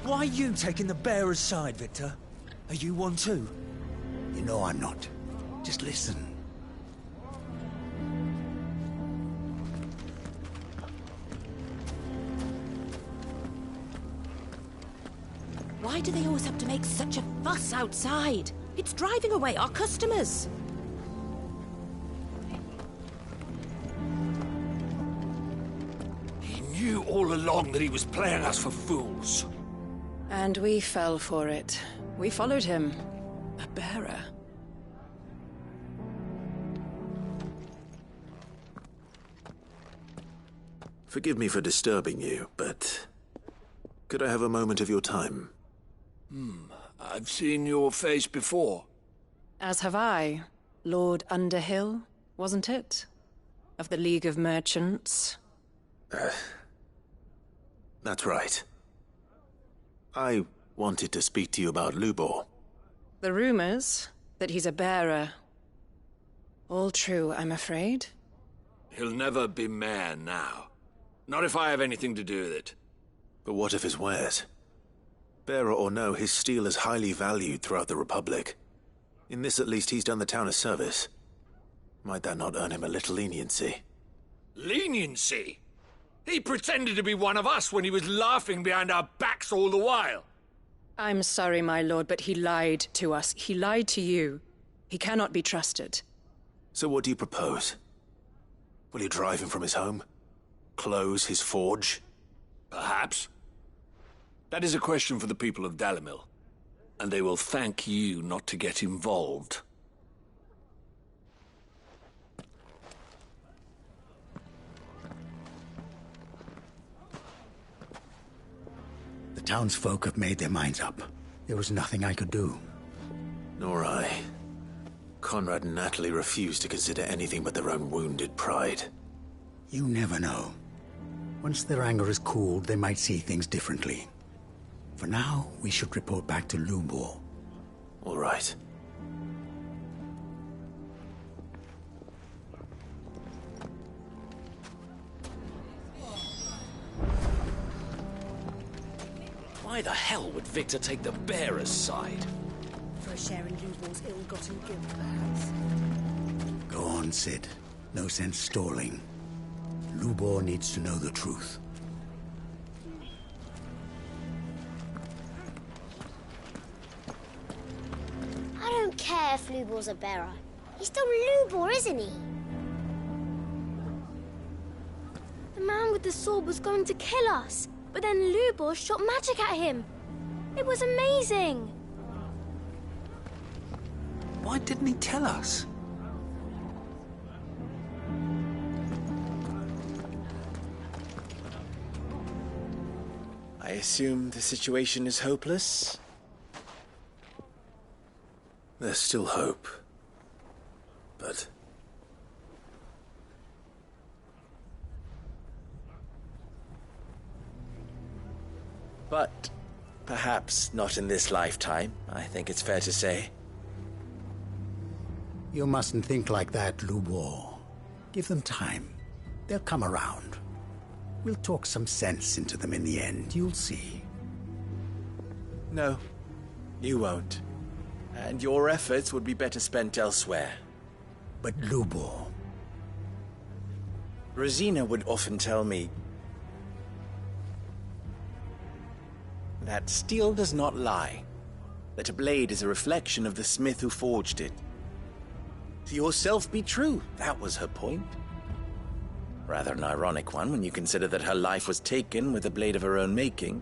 Why are you taking the bearer's side, Victor? Are you one too? You know I'm not. Just listen. Why do they always have to make such a fuss outside? It's driving away our customers. He knew all along that he was playing us for fools. And we fell for it. We followed him. A bearer. Forgive me for disturbing you, but could I have a moment of your time? I've seen your face before. As have I. Lord Underhill, wasn't it? Of the League of Merchants. That's right. I wanted to speak to you about Lubor. The rumors that he's a bearer. All true, I'm afraid. He'll never be mayor now. Not if I have anything to do with it. But what of his wares? Bearer or no, his steel is highly valued throughout the Republic. In this at least he's done the town a service. Might that not earn him a little leniency? Leniency? He pretended to be one of us when he was laughing behind our backs all the while. I'm sorry, my lord, but he lied to us. He lied to you. He cannot be trusted. So what do you propose? Will you drive him from his home? Close his forge? Perhaps. That is a question for the people of Dalimil, and they will thank you not to get involved. The townsfolk have made their minds up. There was nothing I could do. Nor I. Conrad and Natalie refused to consider anything but their own wounded pride. You never know. Once their anger is cooled, they might see things differently. For now, we should report back to Lubor. All right. Why the hell would Victor take the bearer's side? For a share in Lubor's ill-gotten guilt, perhaps. Go on, Sid. No sense stalling. Lubor needs to know the truth. I don't care if Lubor's a bearer. He's still Lubor, isn't he? The man with the sword was going to kill us, but then Lubor shot magic at him. It was amazing. Why didn't he tell us? I assume the situation is hopeless? There's still hope. But perhaps not in this lifetime, I think it's fair to say. You mustn't think like that, Lubor. Give them time. They'll come around. We'll talk some sense into them in the end, you'll see. No, you won't. And your efforts would be better spent elsewhere. But Lubor... Rosina would often tell me that steel does not lie, that a blade is a reflection of the smith who forged it. To yourself be true, that was her point. Rather an ironic one when you consider that her life was taken with a blade of her own making.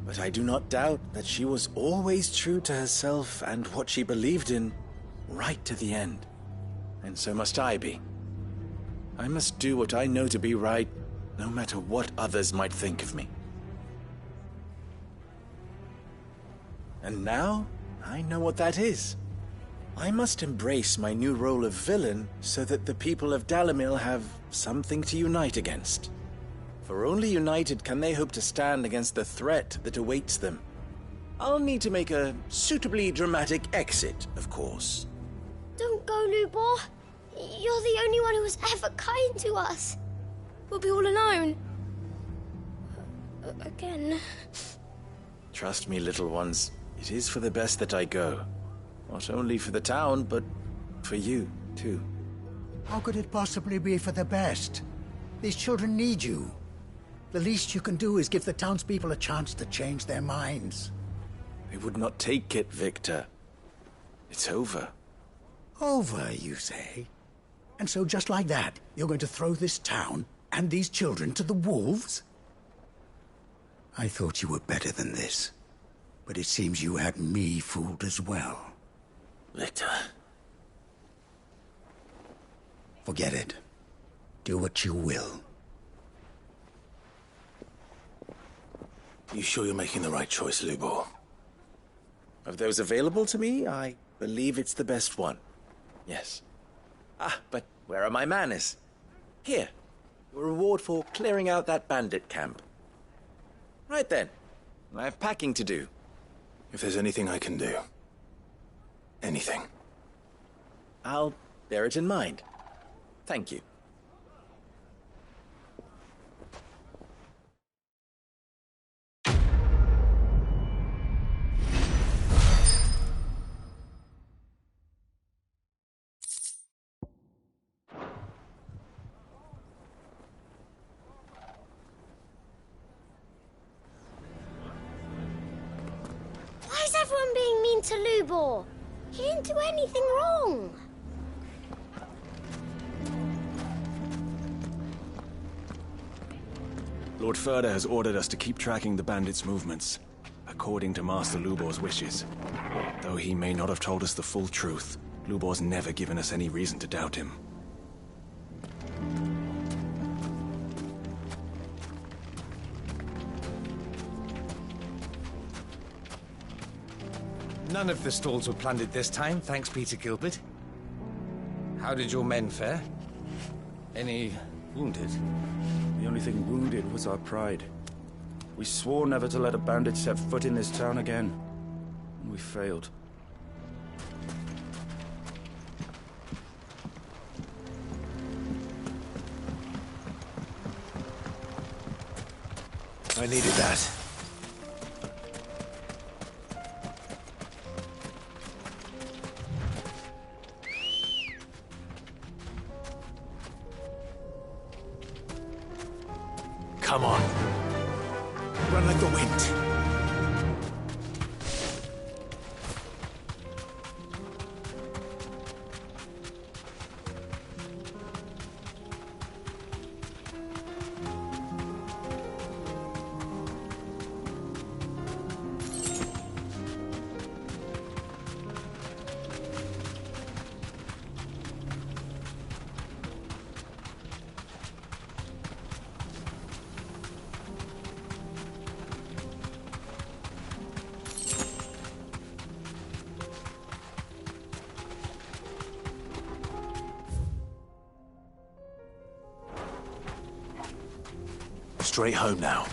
But I do not doubt that she was always true to herself and what she believed in, right to the end. And so must I be. I must do what I know to be right, no matter what others might think of me. And now, I know what that is. I must embrace my new role of villain so that the people of Dalimil have something to unite against. For only united can they hope to stand against the threat that awaits them. I'll need to make a suitably dramatic exit, of course. Don't go, Lubor. You're the only one who was ever kind to us. We'll be all alone. Again. Trust me, little ones. It is for the best that I go. Not only for the town, but for you, too. How could it possibly be for the best? These children need you. The least you can do is give the townspeople a chance to change their minds. They would not take it, Victor. It's over. Over, you say? And so just like that, you're going to throw this town and these children to the wolves? I thought you were better than this. But it seems you had me fooled as well. Victor. Forget it. Do what you will. You sure you're making the right choice, Lubor? Of those available to me, I believe it's the best one. Yes. Ah, but where are my manners? Here. Your reward for clearing out that bandit camp. Right then. I have packing to do. If there's anything I can do. Anything. I'll bear it in mind. Thank you. Why is everyone being mean to Lubor? He didn't do anything wrong. Lord Furder has ordered us to keep tracking the bandits' movements, according to Master Lubor's wishes. Though he may not have told us the full truth, Lubor's never given us any reason to doubt him. None of the stalls were plundered this time, thanks Peter Gilbert. How did your men fare? Any wounded? The only thing wounded was our pride. We swore never to let a bandit set foot in this town again. And we failed. I needed that. Come on. Run like the wind. Straight home now.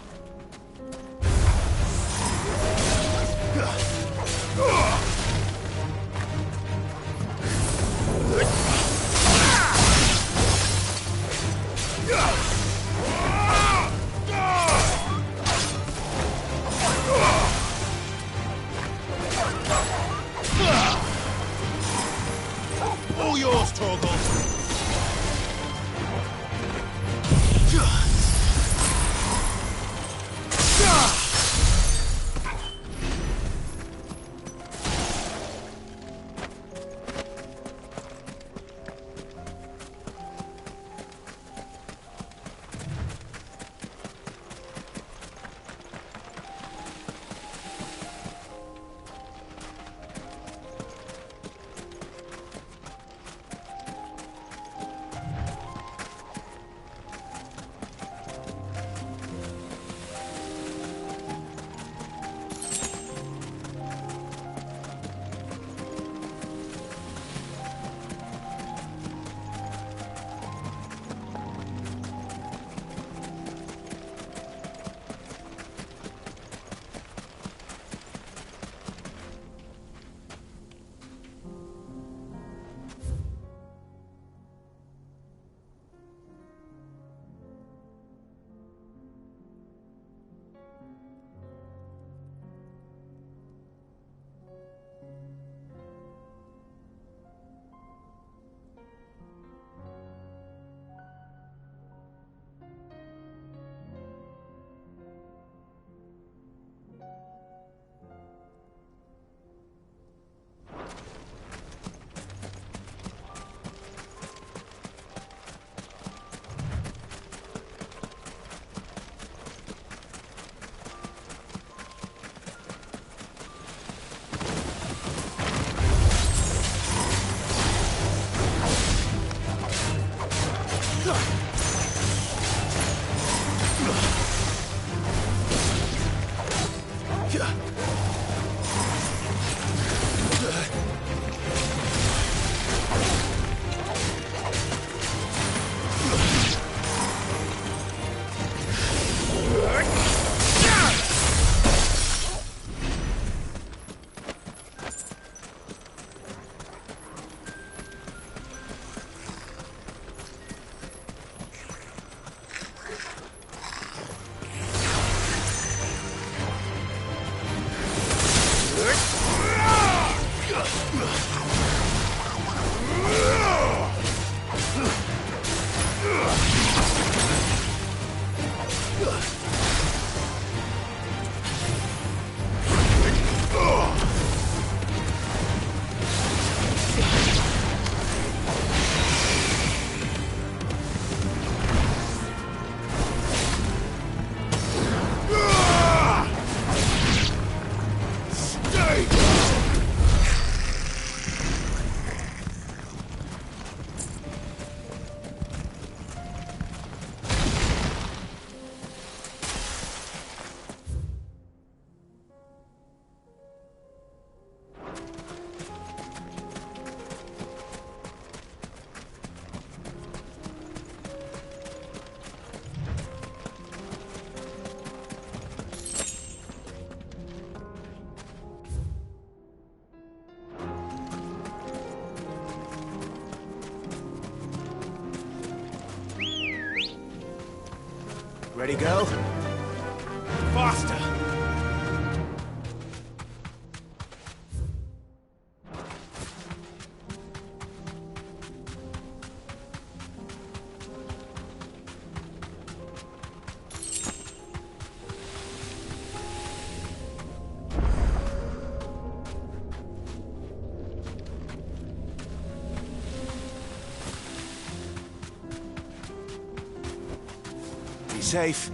All yours, Torgal. Ready, girl? Faster! Be safe.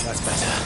That's better.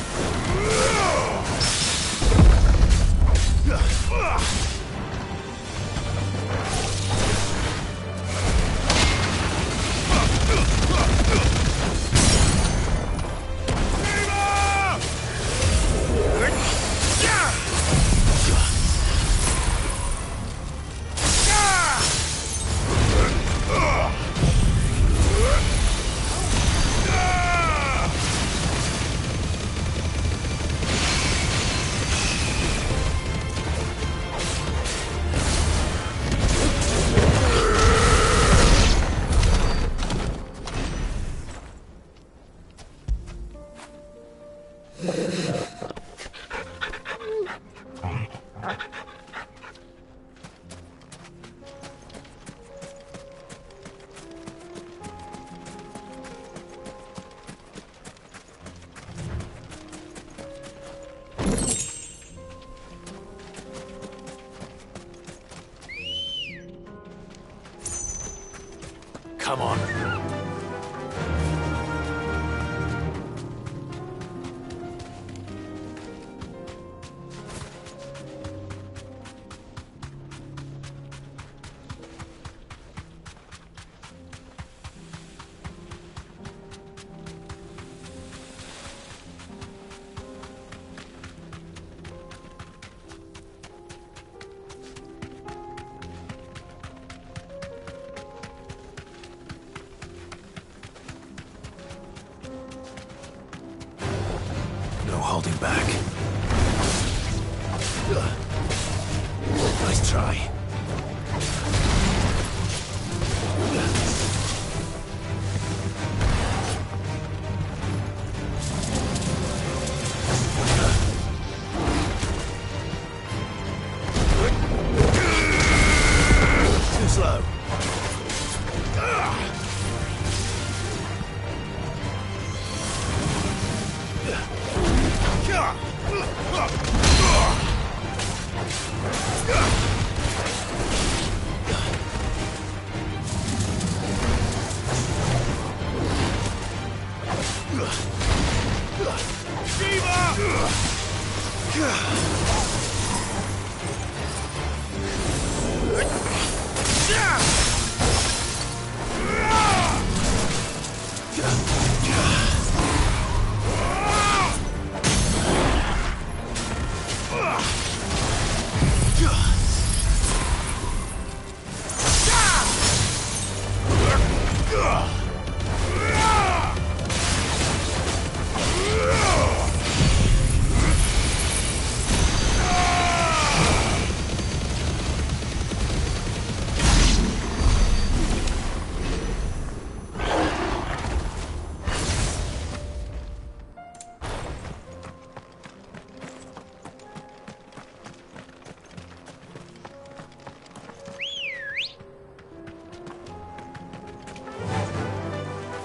Come on. hold him back. Nice try. Too slow.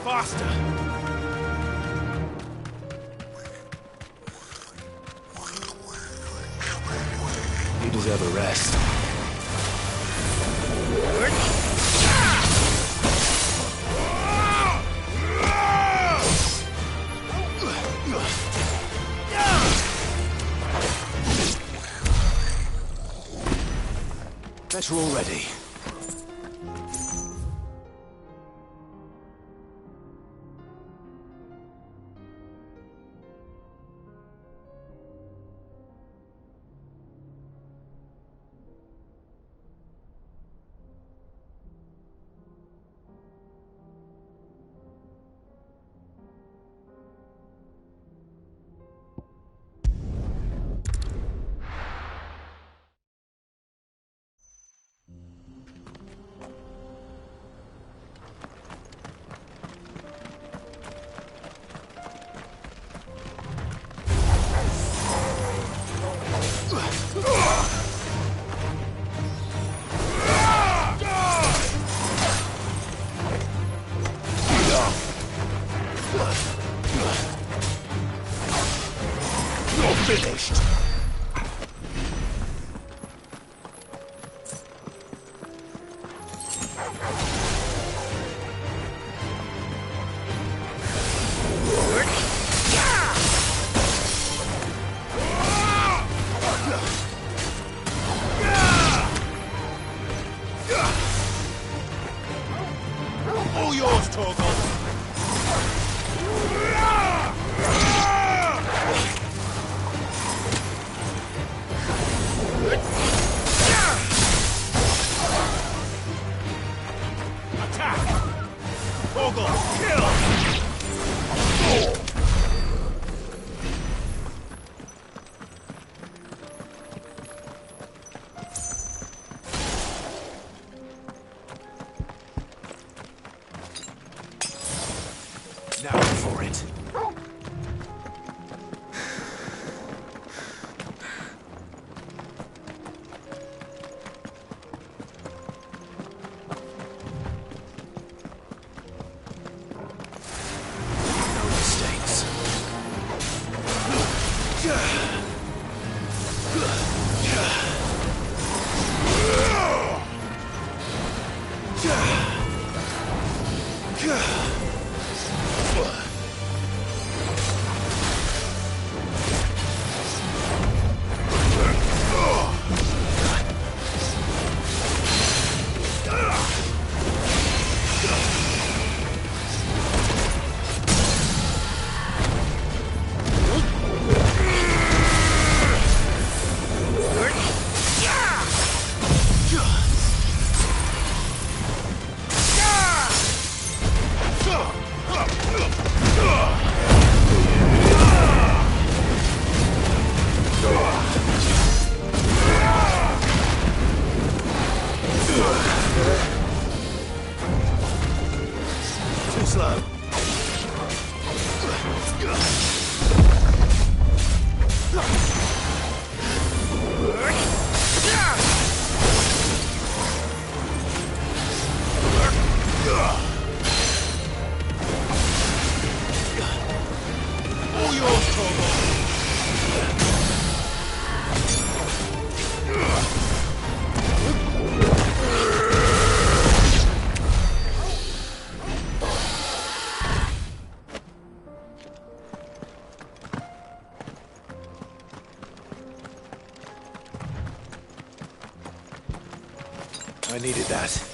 Faster! You deserve a rest. Better already. Finished. All yours, Torgal. Now for it. No mistakes. Too slow. All yours, Torvald. I needed that.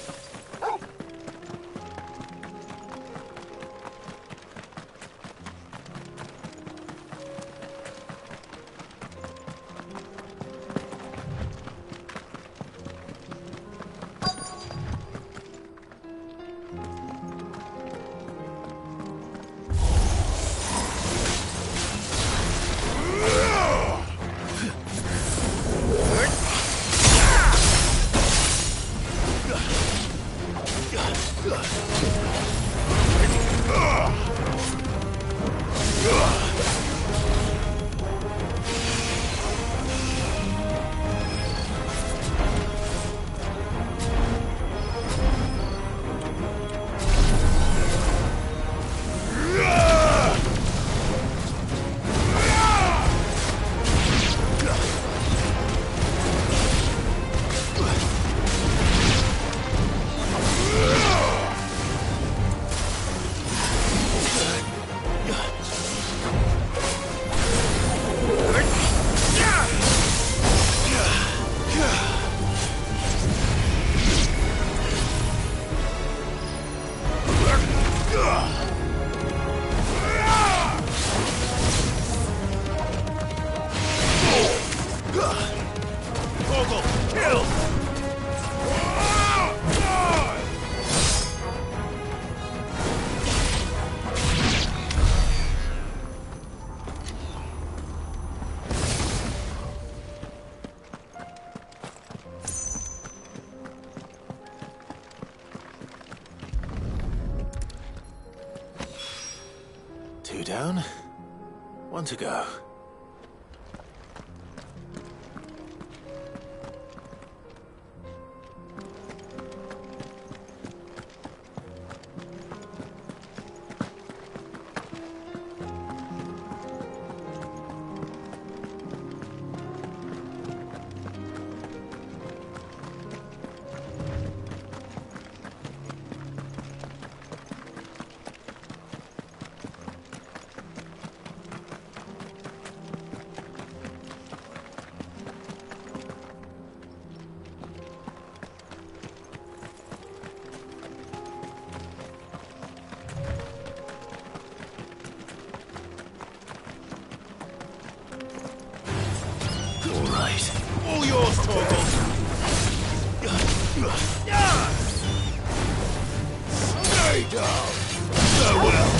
Two down, one to go. All yours, Torvald. Stay down. Farewell.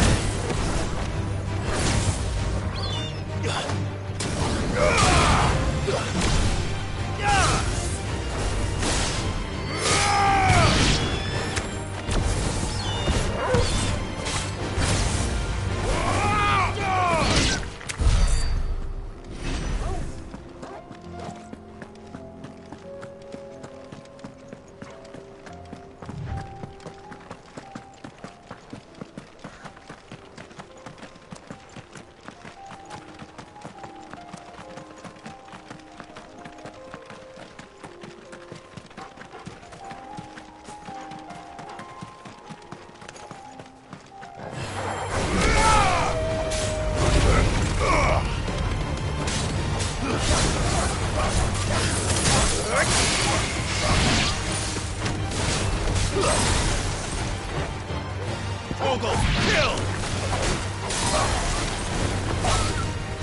Torgal, kill!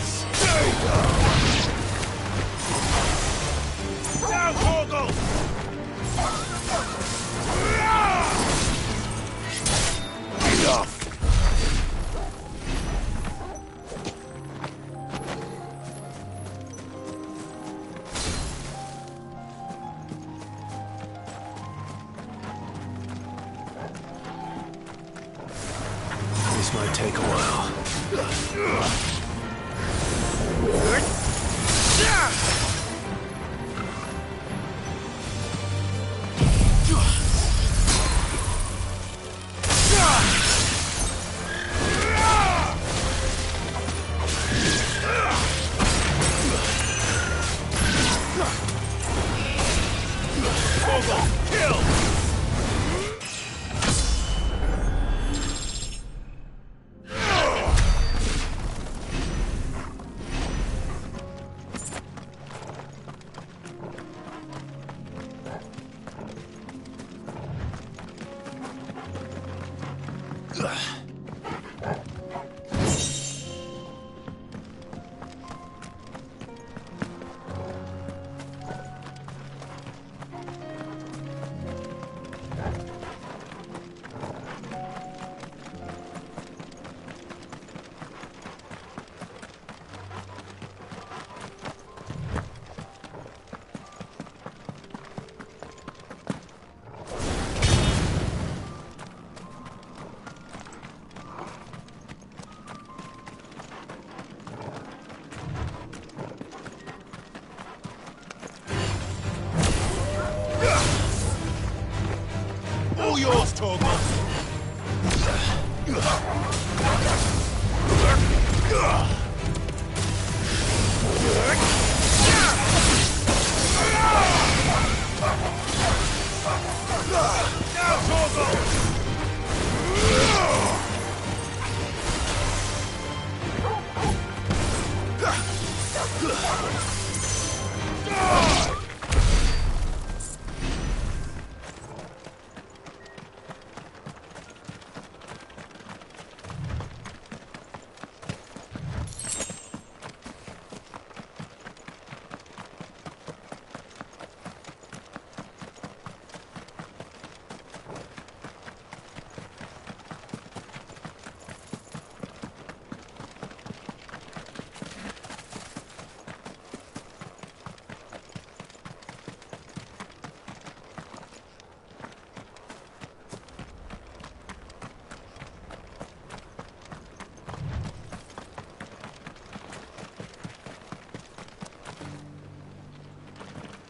Stay down! Down, Torgal! Enough! This might take a while. All yours, Torgal! Now, Torgal!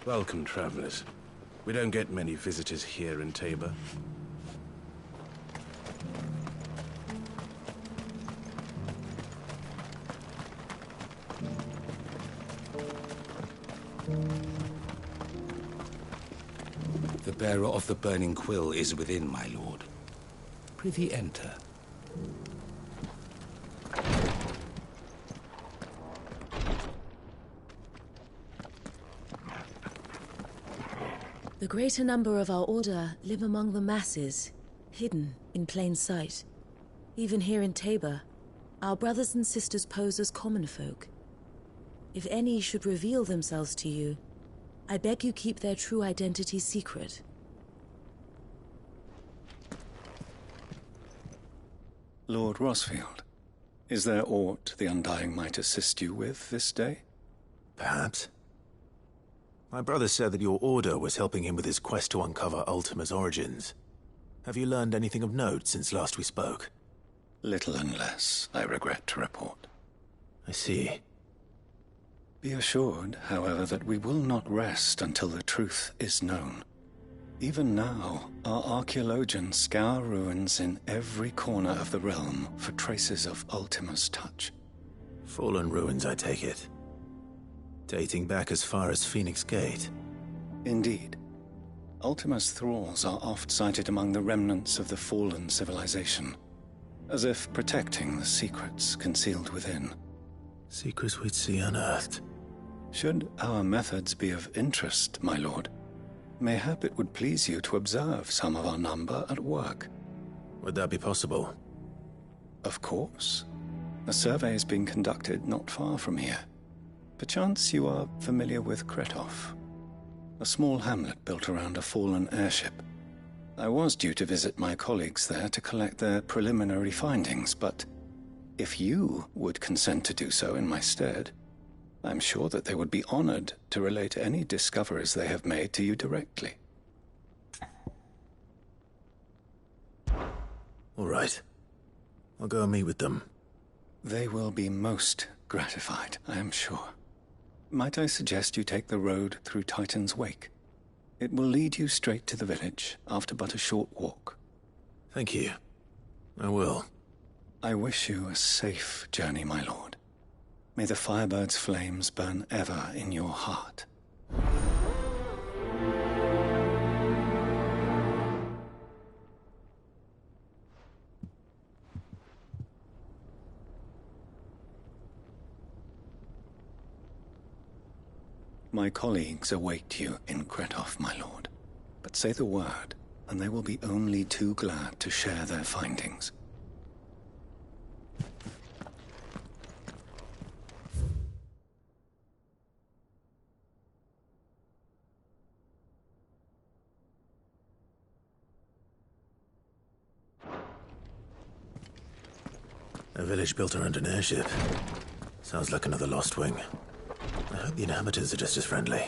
Welcome, travelers. We don't get many visitors here in Tabor. The bearer of the burning quill is within, my lord. Prithee enter. The greater number of our order live among the masses, hidden in plain sight. Even here in Tabor, our brothers and sisters pose as common folk. If any should reveal themselves to you, I beg you keep their true identity secret. Lord Rosfield, is there aught the Undying might assist you with this day? Perhaps. My brother said that your order was helping him with his quest to uncover Ultima's origins. Have you learned anything of note since last we spoke? Little unless, I regret to report. I see. Be assured, however, that we will not rest until the truth is known. Even now, our archaeologians scour ruins in every corner of the realm for traces of Ultima's touch. Fallen ruins, I take it. Dating back as far as Phoenix Gate. Indeed. Ultima's thralls are oft sighted among the remnants of the fallen civilization, as if protecting the secrets concealed within. Secrets we'd see unearthed. Should our methods be of interest, my lord, mayhap it would please you to observe some of our number at work. Would that be possible? Of course. A survey is being conducted not far from here. Perchance you are familiar with Kretov, a small hamlet built around a fallen airship. I was due to visit my colleagues there to collect their preliminary findings, but if you would consent to do so in my stead, I'm sure that they would be honored to relate any discoveries they have made to you directly. All right. I'll go and meet with them. They will be most gratified, I am sure. Might I suggest you take the road through Titan's Wake? It will lead you straight to the village after but a short walk. Thank you. I will. I wish you a safe journey, my lord. May the Firebird's flames burn ever in your heart. My colleagues await you in Kretoff, my lord. But say the word, and they will be only too glad to share their findings. A village built around an airship. Sounds like another Lost Wing. I hope the inhabitants are just as friendly.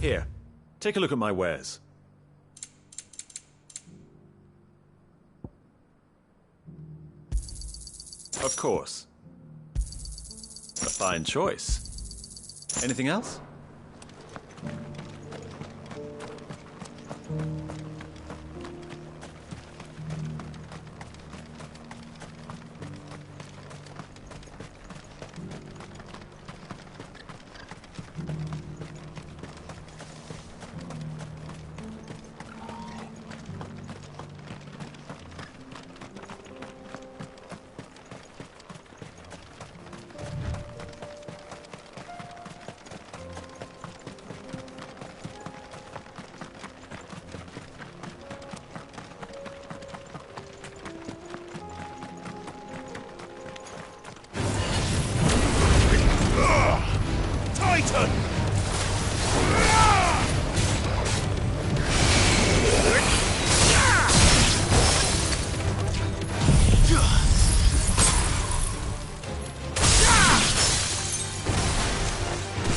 Here, take a look at my wares. Of course. A fine choice. Anything else? Titan!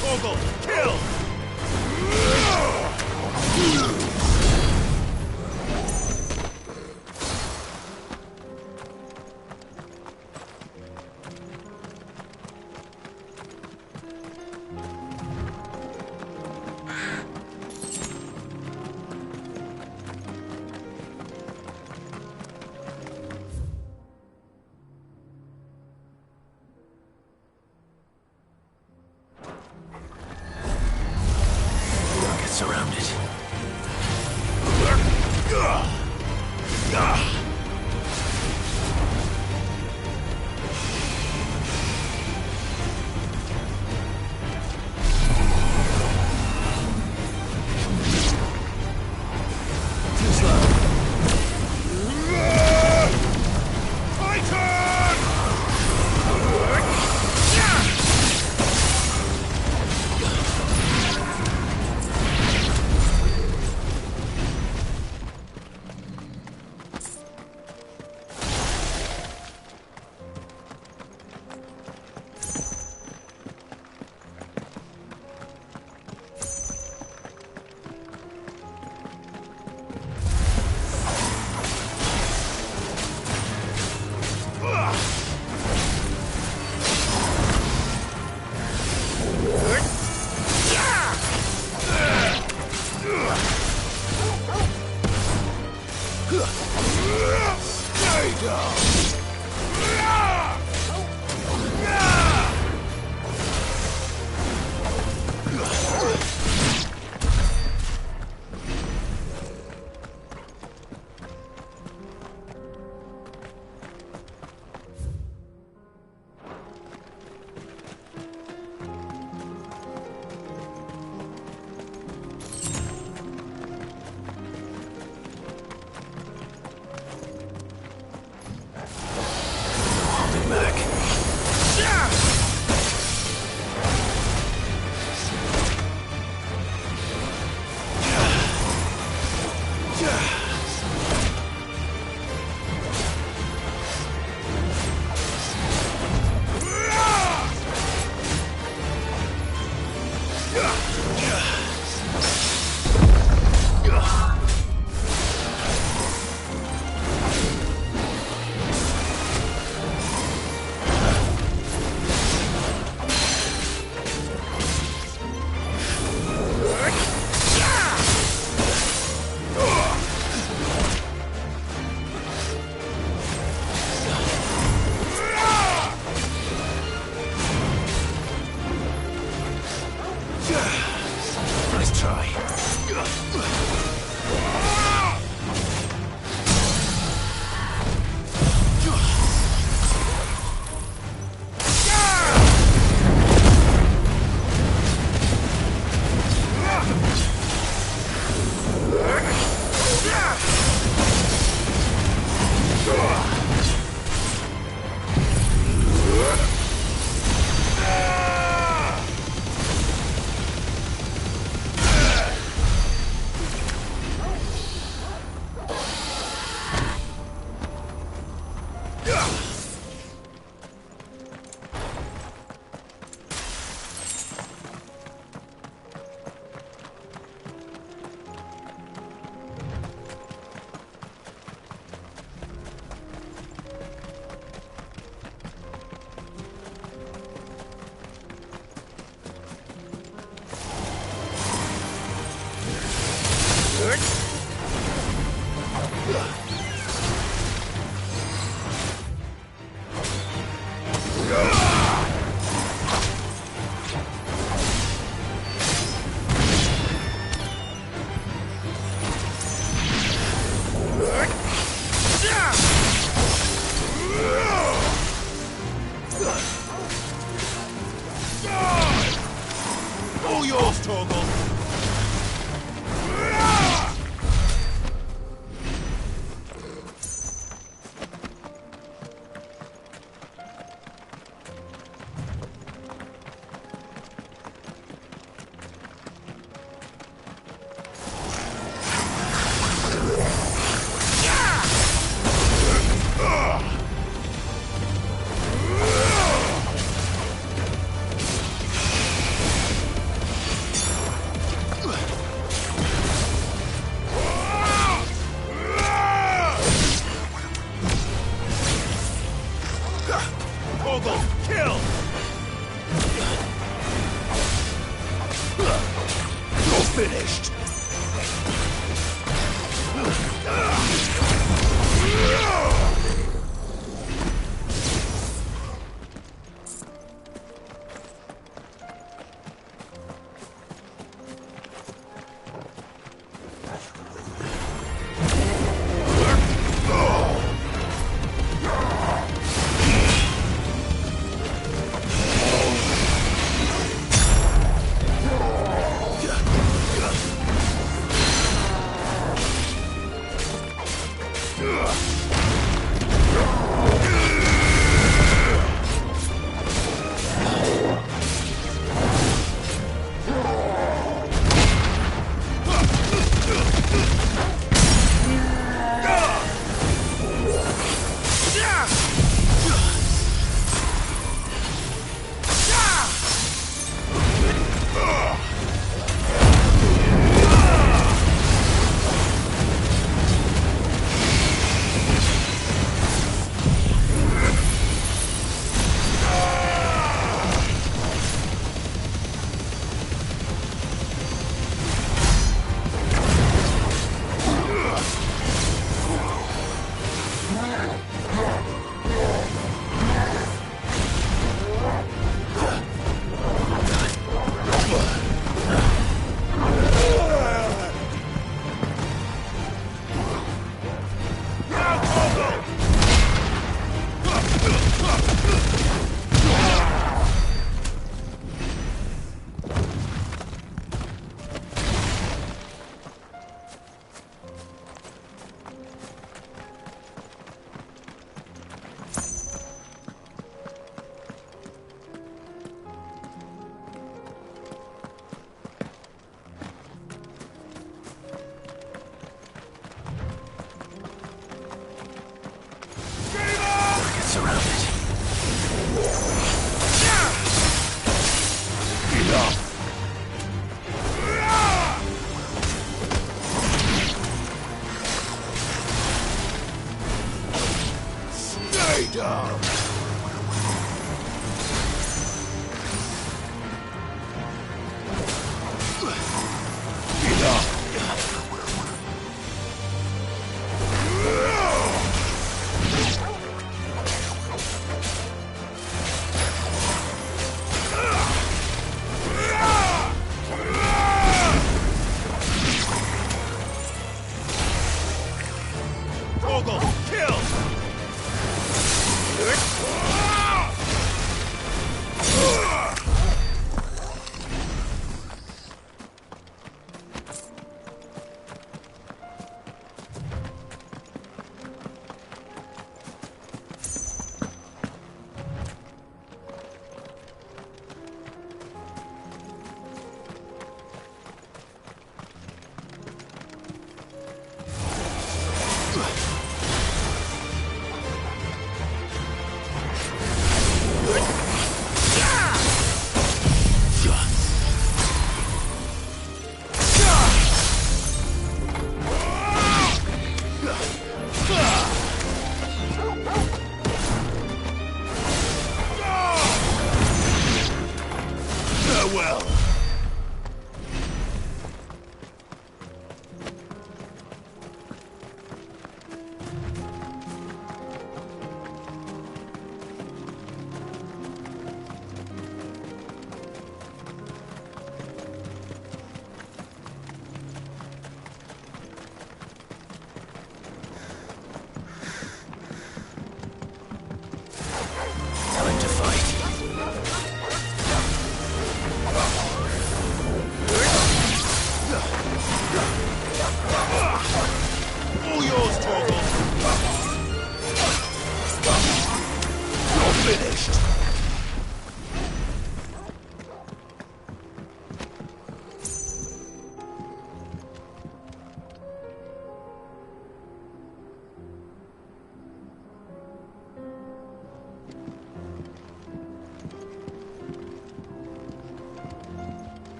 Torgal, kill! Surrounded. Too slow. Stay!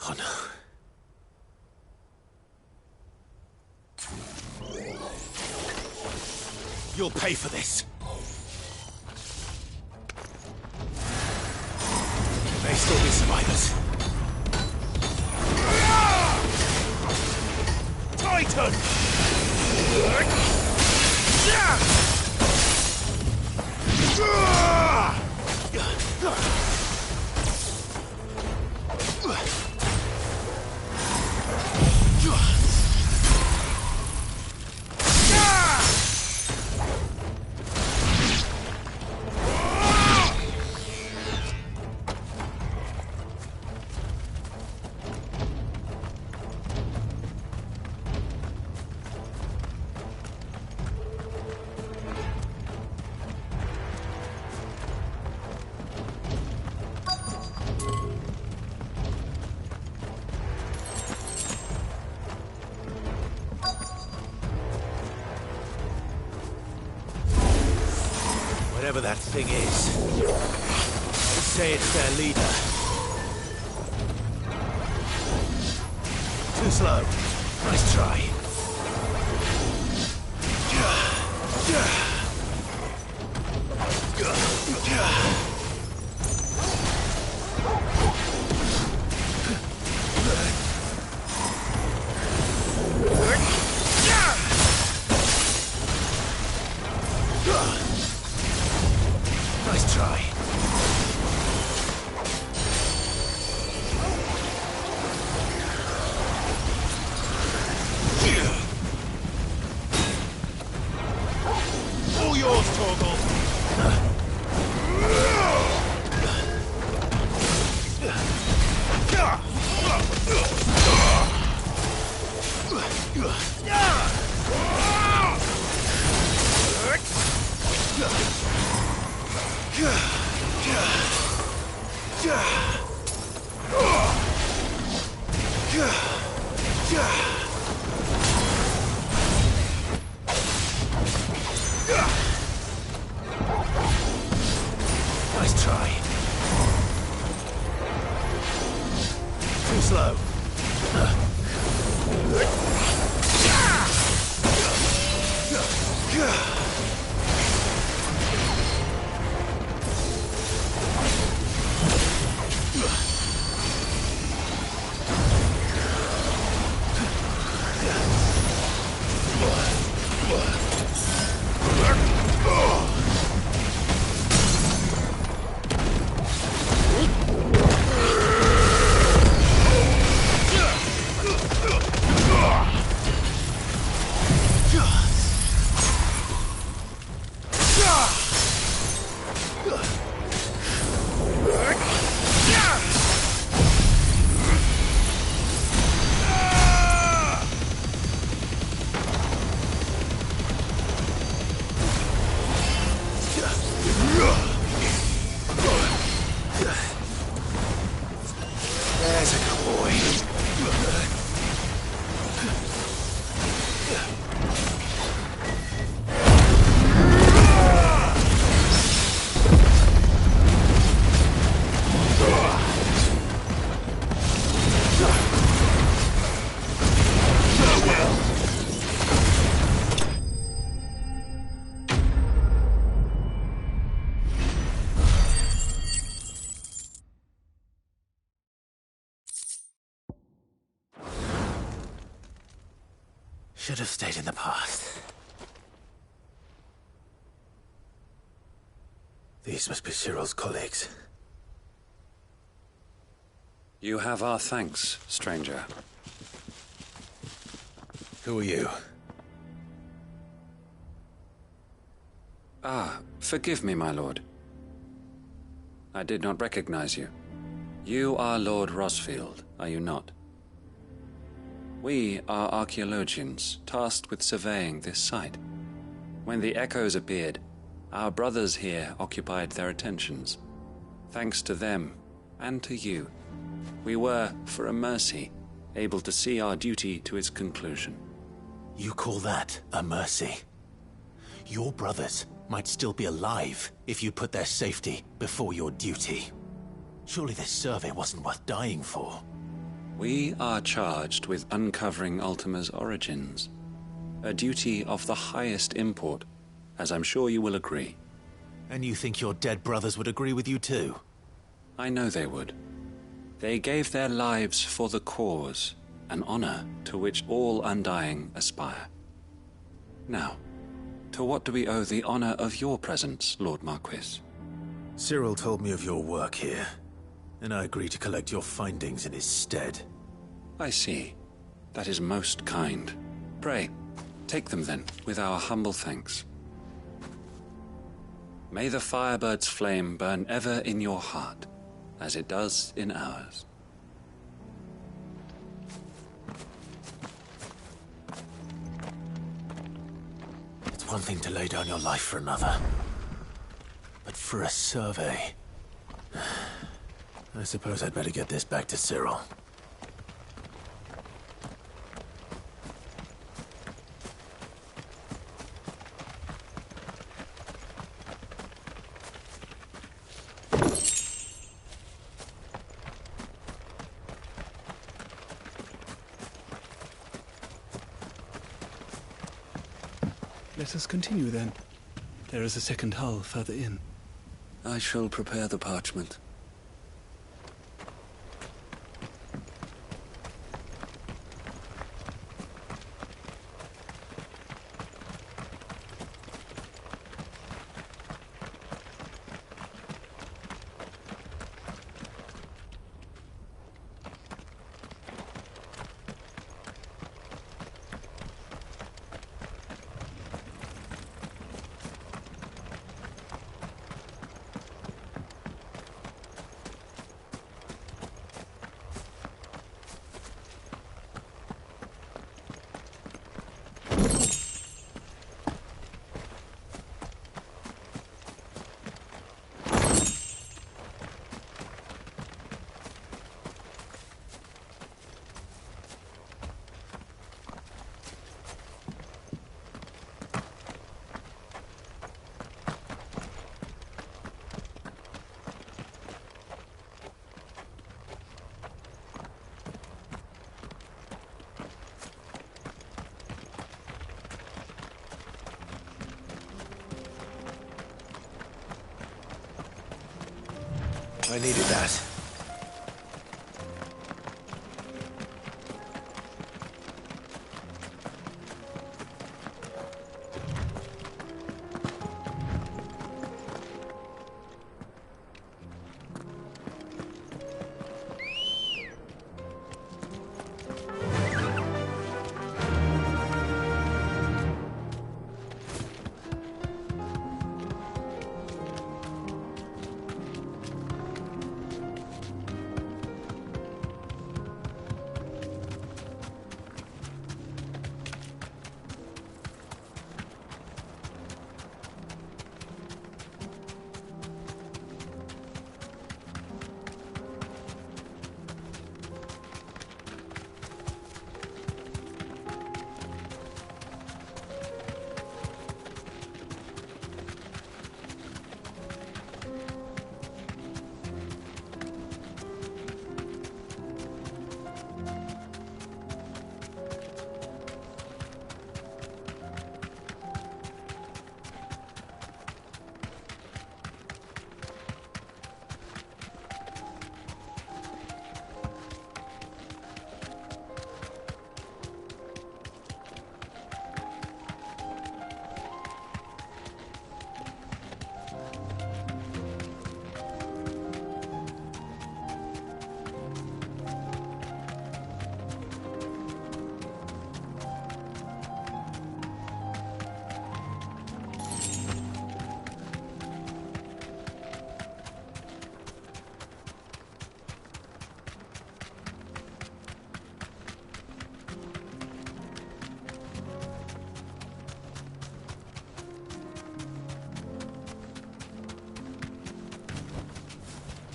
Oh no. You'll pay for this. May still be survivors. Titan! Whatever that thing is, let's say it's their leader. Too slow. Nice try. Nice try. All yours, Torgal. Nice try. Too slow. There's a good boy. Should have stayed in the past. These must be Cyril's colleagues. You have our thanks, stranger. Who are you? Ah, forgive me, my lord. I did not recognize you. You are Lord Rosfield, are you not? We are archaeologians, tasked with surveying this site. When the echoes appeared, our brothers here occupied their attentions. Thanks to them, and to you, we were, for a mercy, able to see our duty to its conclusion. You call that a mercy? Your brothers might still be alive if you put their safety before your duty. Surely this survey wasn't worth dying for. We are charged with uncovering Ultima's origins, a duty of the highest import, as I'm sure you will agree. And you think your dead brothers would agree with you too? I know they would. They gave their lives for the cause, an honor to which all undying aspire. Now, to what do we owe the honor of your presence, Lord Marquis? Cyril told me of your work here, and I agreed to collect your findings in his stead. I see. That is most kind. Pray, take them then, with our humble thanks. May the Firebird's flame burn ever in your heart, as it does in ours. It's one thing to lay down your life for another, but for a survey... I suppose I'd better get this back to Cyril. Let us continue then. There is a second hull further in. I shall prepare the parchment. I needed that.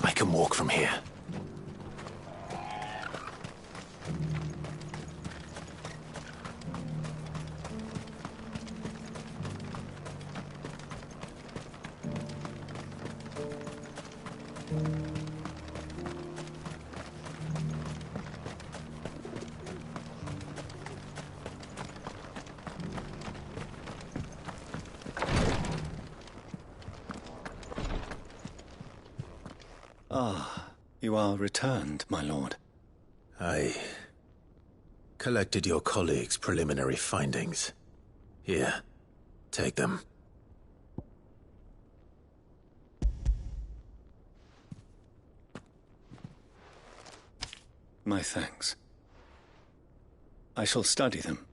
I can walk from here. Ah, you are returned, my lord. I collected your colleagues' preliminary findings. Here, take them. My thanks. I shall study them,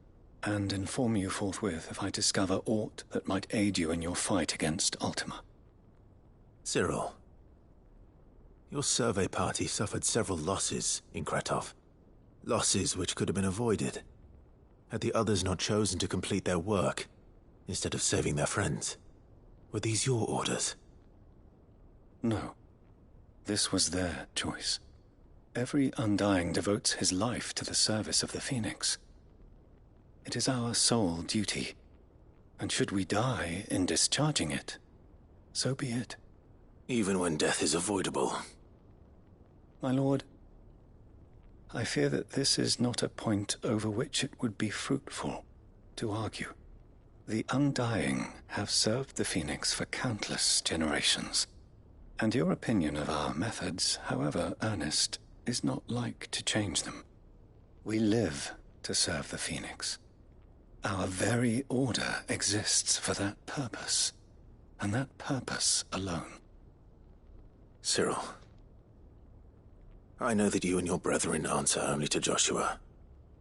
and inform you forthwith if I discover aught that might aid you in your fight against Ultima. Cyril, your survey party suffered several losses in Kretov. Losses which could have been avoided, had the others not chosen to complete their work, instead of saving their friends. Were these your orders? No. This was their choice. Every Undying devotes his life to the service of the Phoenix. It is our sole duty, and should we die in discharging it, so be it. Even when death is avoidable. My lord, I fear that this is not a point over which it would be fruitful to argue. The Undying have served the Phoenix for countless generations, and your opinion of our methods, however earnest, is not like to change them. We live to serve the Phoenix. Our very order exists for that purpose, and that purpose alone. Cyril, I know that you and your brethren answer only to Joshua,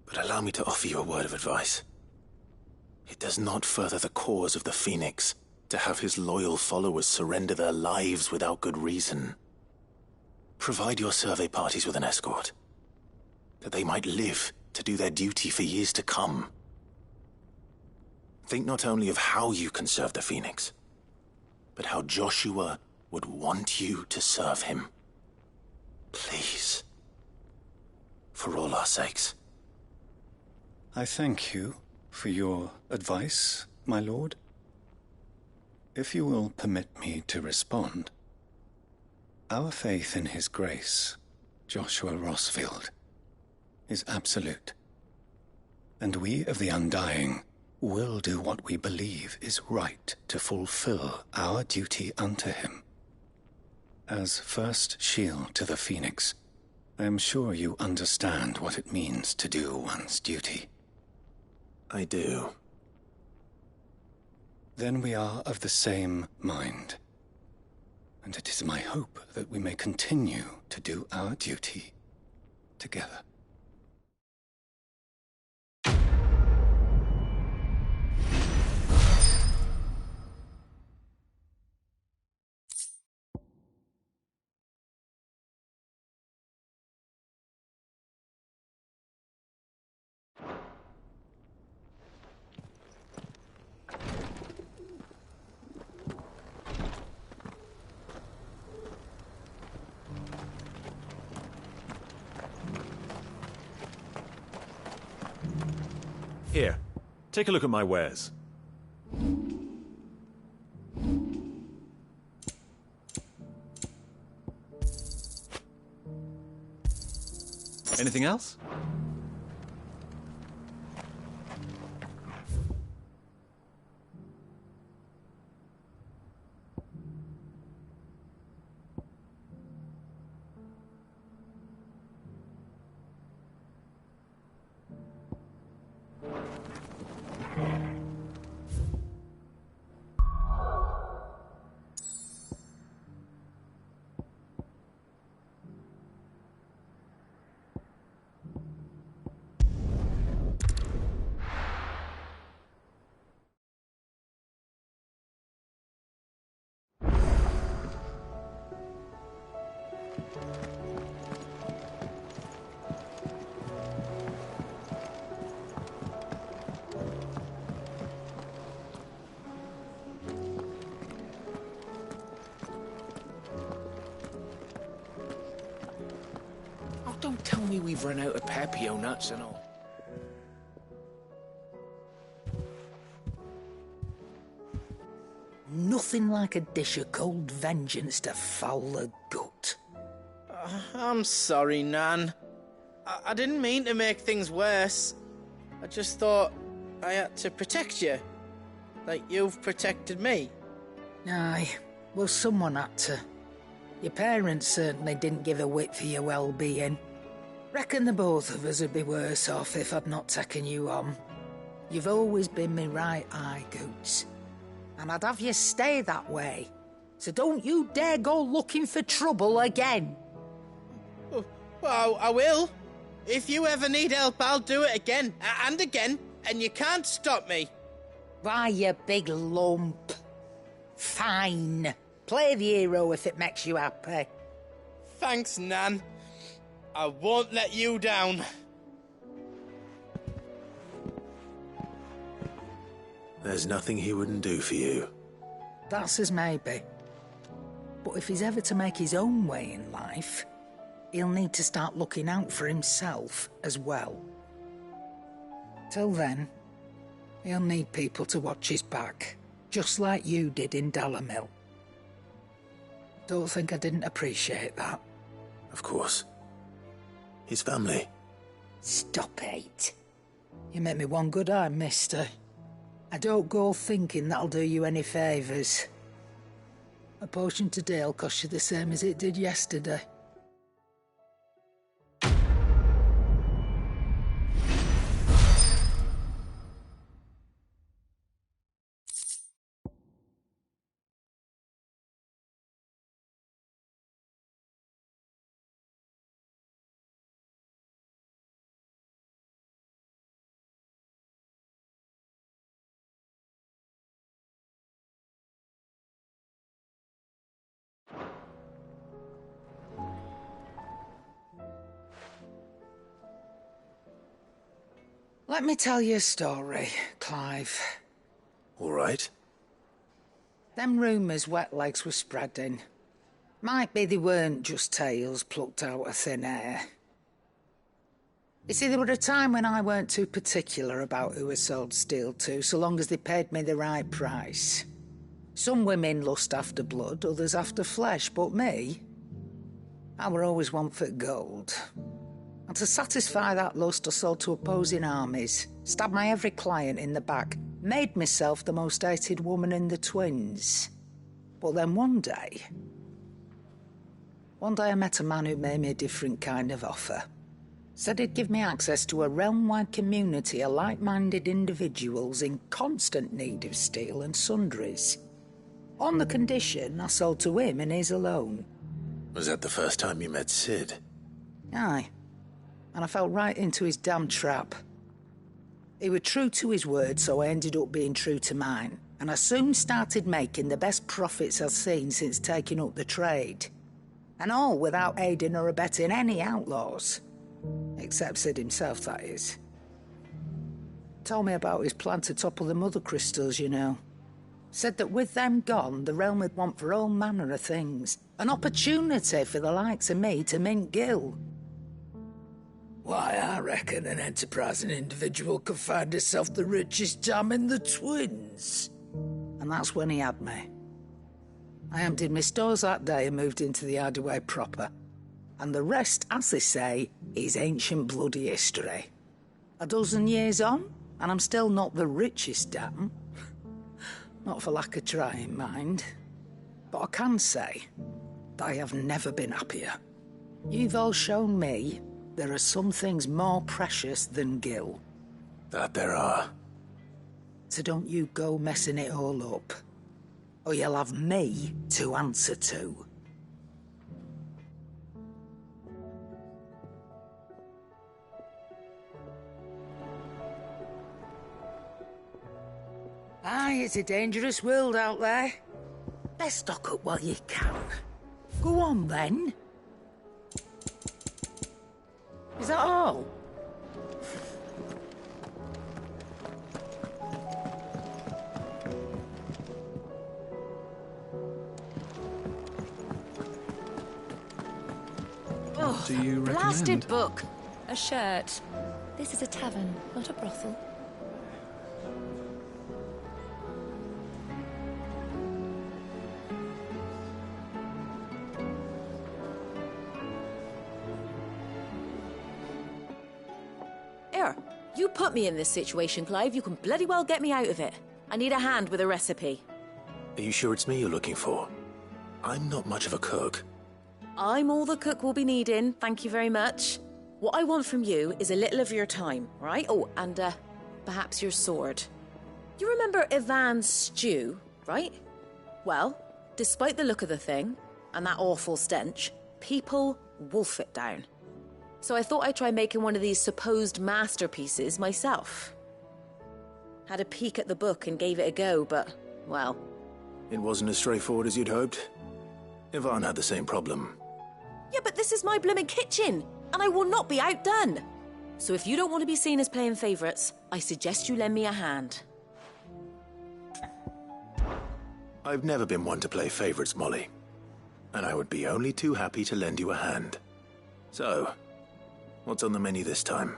but allow me to offer you a word of advice. It does not further the cause of the Phoenix to have his loyal followers surrender their lives without good reason. Provide your survey parties with an escort, that they might live to do their duty for years to come. Think not only of how you can serve the Phoenix, but how Joshua would want you to serve him. Please. For all our sakes. I thank you for your advice, my lord. If you will permit me to respond, our faith in his grace, Joshua Rosfield, is absolute. And we of the Undying will do what we believe is right to fulfill our duty unto him. As first shield to the Phoenix, I am sure you understand what it means to do one's duty. I do. Then we are of the same mind. And it is my hope that we may continue to do our duty together. Here, take a look at my wares. Anything else? Don't tell me we've run out of Pepio nuts and all. Nothing like a dish of cold vengeance to foul the gut. I'm sorry, Nan. I didn't mean to make things worse. I just thought I had to protect you. Like you've protected me. Aye, well, someone had to. Your parents certainly didn't give a whit for your well-being. Reckon the both of us would be worse off if I'd not taken you on. You've always been me right eye, Goots. And I'd have you stay that way. So don't you dare go looking for trouble again. Well, I will. If you ever need help, I'll do it again and again, and you can't stop me. Why, you big lump. Fine. Play the hero if it makes you happy. Thanks, Nan. I won't let you down. There's nothing he wouldn't do for you. That's as maybe. But if he's ever to make his own way in life, he'll need to start looking out for himself as well. Till then, he'll need people to watch his back, just like you did in Dalamil. Don't think I didn't appreciate that. Of course. His family. Stop it. You make me one good eye, mister. I don't go thinking that'll do you any favours. A potion today'll cost you the same as it did yesterday. Let me tell you a story, Clive. All right. Them rumours Wetlegs were spreading. Might be they weren't just tales plucked out of thin air. You see, there were a time when I weren't too particular about who I sold steel to, so long as they paid me the right price. Some women lust after blood, others after flesh, but me, I were always one for gold. And to satisfy that lust, I sold to opposing armies, stabbed my every client in the back, made myself the most hated woman in the twins. But then one day, One day I met a man who made me a different kind of offer. Said he'd give me access to a realm-wide community of like-minded individuals in constant need of steel and sundries. On the condition I sold to him and his alone. Was that the first time you met Sid? Aye. And I fell right into his damn trap. He was true to his word, so I ended up being true to mine. And I soon started making the best profits I've seen since taking up the trade. And all without aiding or abetting any outlaws. Except Sid himself, that is. Told me about his plan to topple the mother crystals, you know. Said that with them gone, the realm would want for all manner of things. An opportunity for the likes of me to mint gil. Why, I reckon an enterprising individual could find himself the richest dam in the Twins. And that's when he had me. I emptied my stores that day and moved into the Hideaway proper. And the rest, as they say, is ancient bloody history. A dozen years on, and I'm still not the richest dam. Not for lack of trying, mind. But I can say that I have never been happier. You've all shown me there are some things more precious than gil. That there are. So don't you go messing it all up. Or you'll have me to answer to. Aye, it's a dangerous world out there. Best stock up while you can. Go on, then. Is that all? Oh, do you recommend? Blasted book. A shirt. This is a tavern, not a brothel. Here, you put me in this situation, Clive. You can bloody well get me out of it. I need a hand with a recipe. Are you sure it's me you're looking for? I'm not much of a cook. I'm all the cook will be needing, thank you very much. What I want from you is a little of your time, right? Oh, and perhaps your sword. You remember Ivan's stew, right? Well, despite the look of the thing, and that awful stench, people wolf it down. So I thought I'd try making one of these supposed masterpieces myself. Had a peek at the book and gave it a go, but, well... It wasn't as straightforward as you'd hoped. Ivan had the same problem. Yeah, but this is my blooming kitchen, and I will not be outdone. So if you don't want to be seen as playing favourites, I suggest you lend me a hand. I've never been one to play favourites, Molly. And I would be only too happy to lend you a hand. So, what's on the menu this time?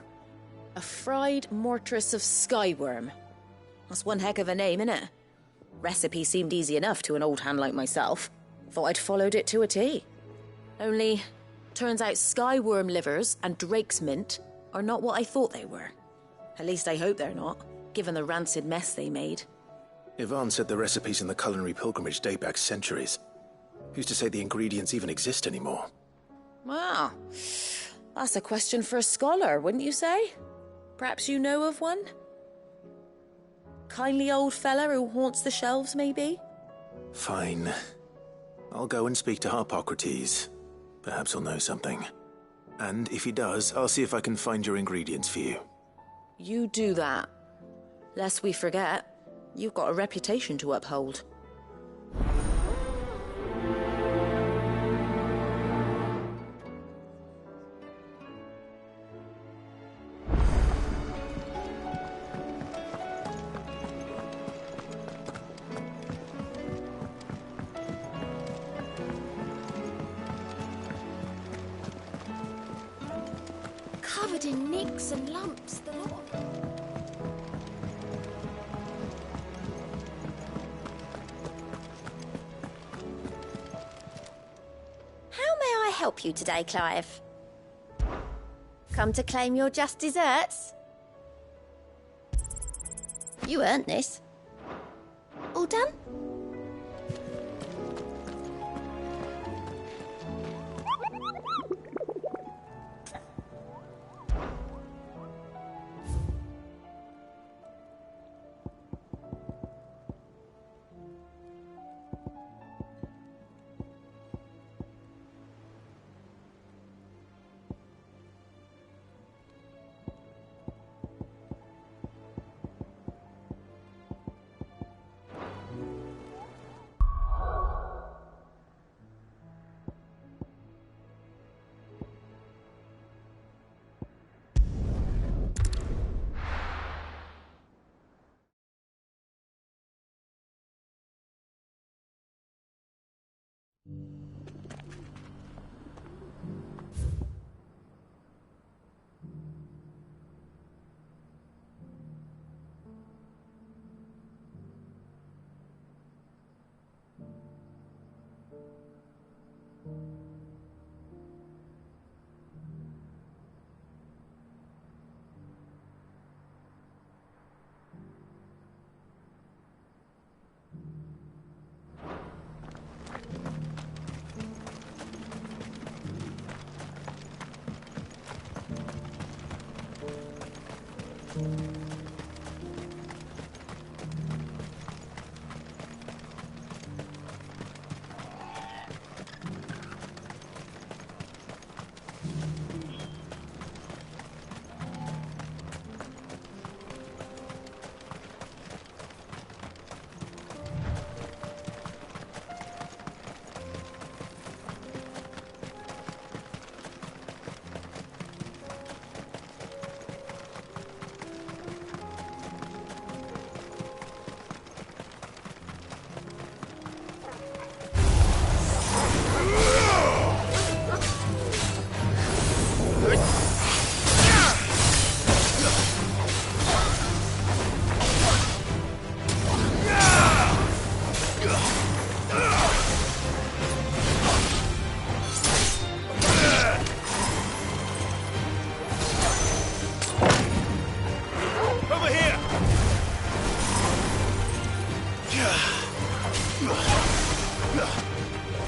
A fried mortress of skyworm. That's one heck of a name, innit? Recipe seemed easy enough to an old hand like myself. Thought I'd followed it to a T. Only, turns out skyworm livers and drake's mint are not what I thought they were. At least I hope they're not, given the rancid mess they made. Ivan said the recipes in the culinary pilgrimage date back centuries. Who's to say the ingredients even exist anymore? Well, that's a question for a scholar, wouldn't you say? Perhaps you know of one? Kindly old fella who haunts the shelves, maybe? Fine. I'll go and speak to Harpocrates. Perhaps he'll know something. And if he does, I'll see if I can find your ingredients for you. You do that. Lest we forget, you've got a reputation to uphold. Covered in nicks and lumps, the lot of it. How may I help you today, Clive? Come to claim your just desserts? You earned this. All done?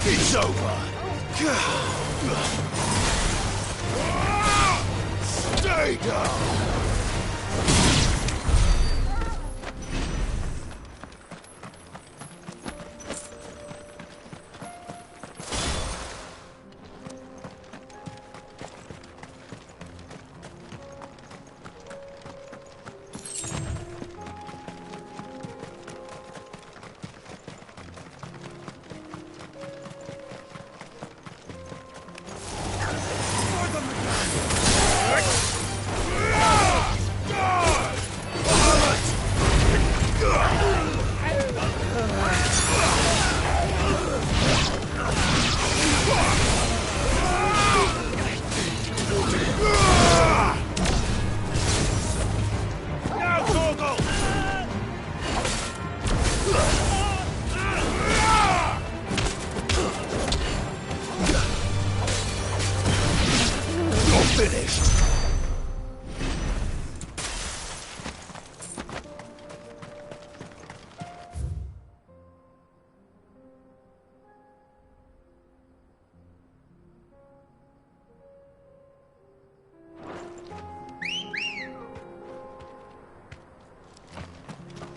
It's over. Stay down.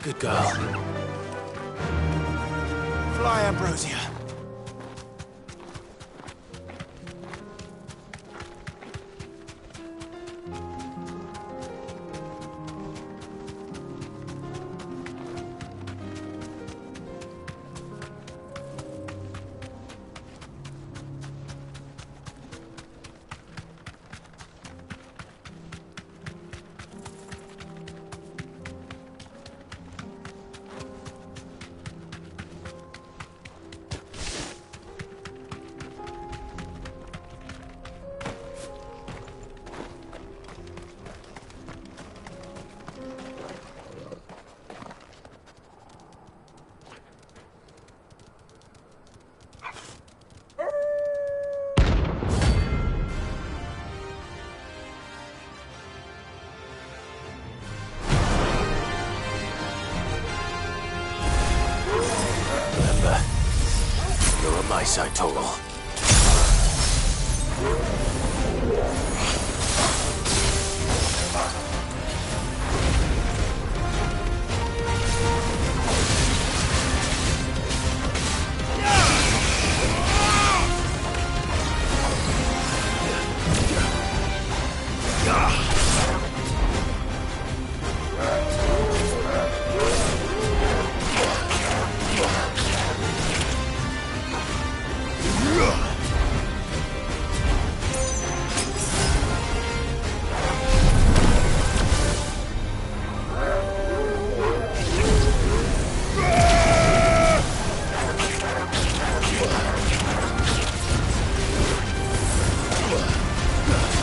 Good girl. Fly, Ambrosia. You're on my side, Torgal.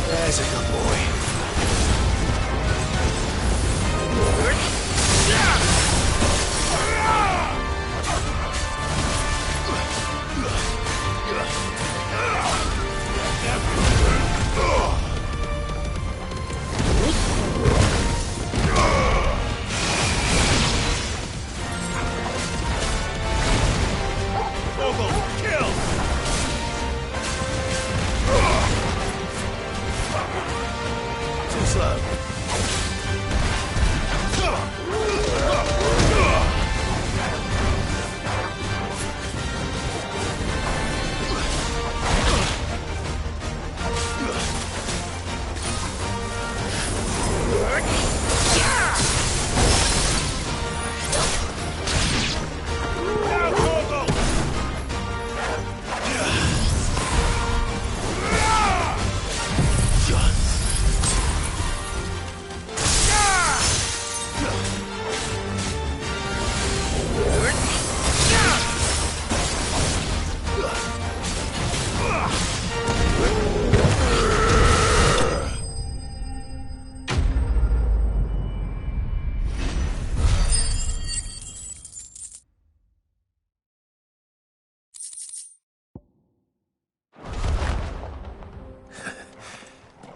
There's a good boy.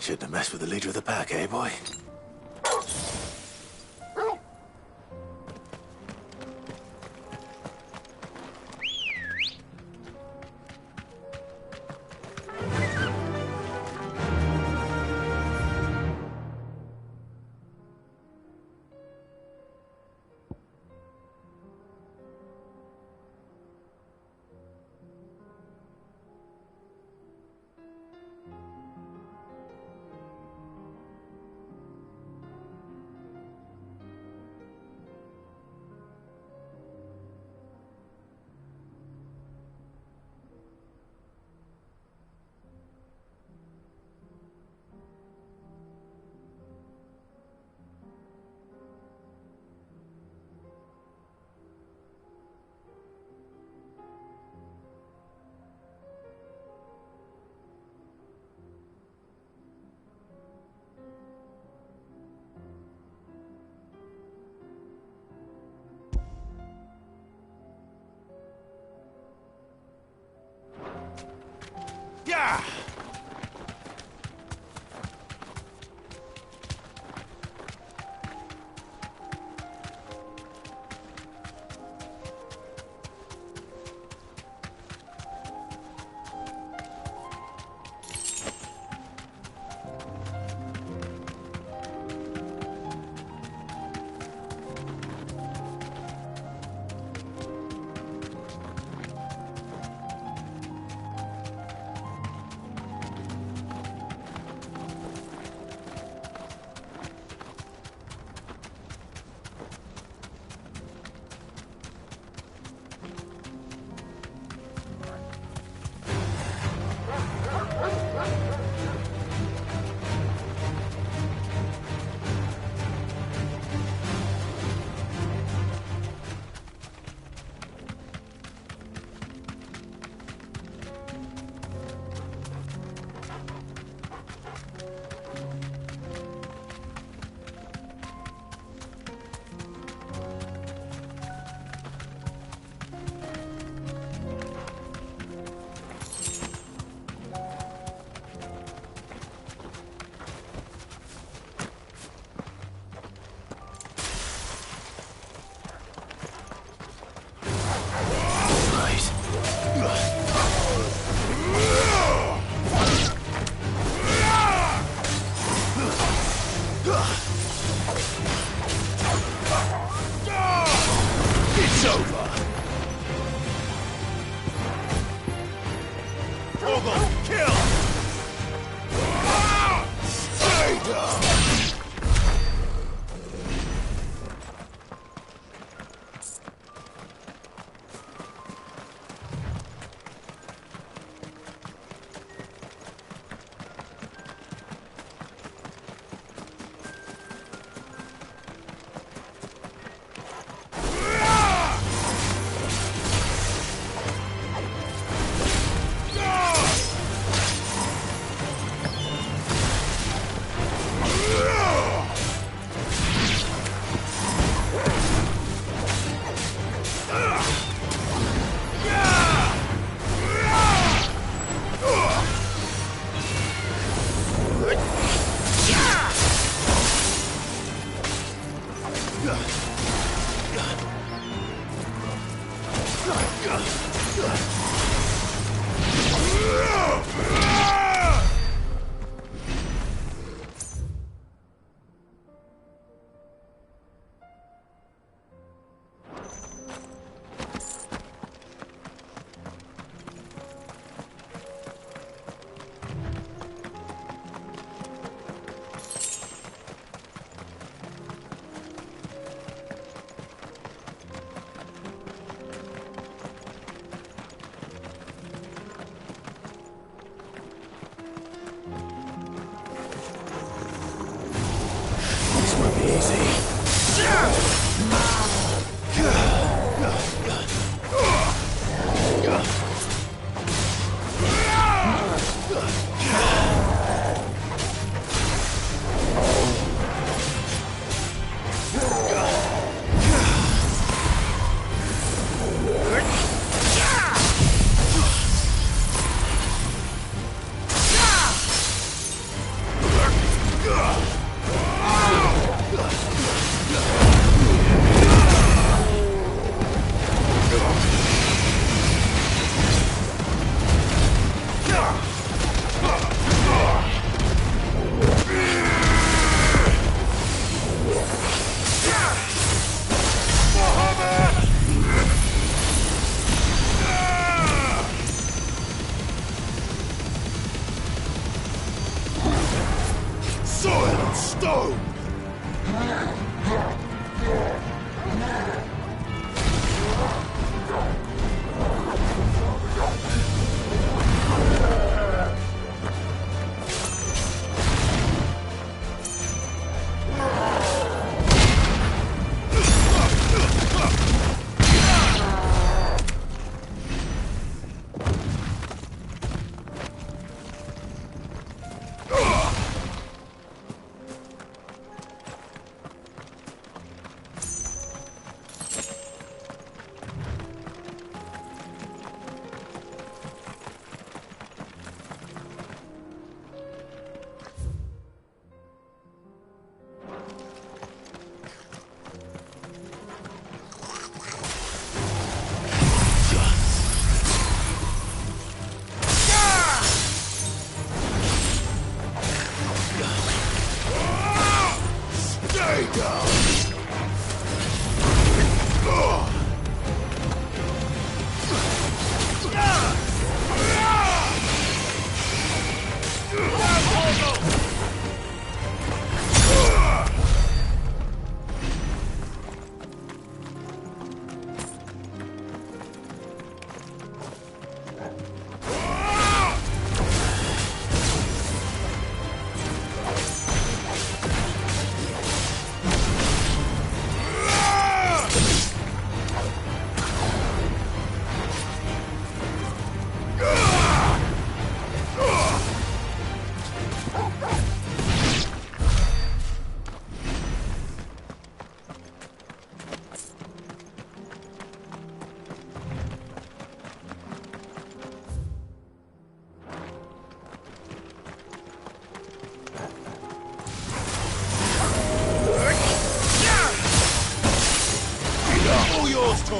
Shouldn't have messed with the leader of the pack, eh, boy? It's over! Toggle, kill! Stay down!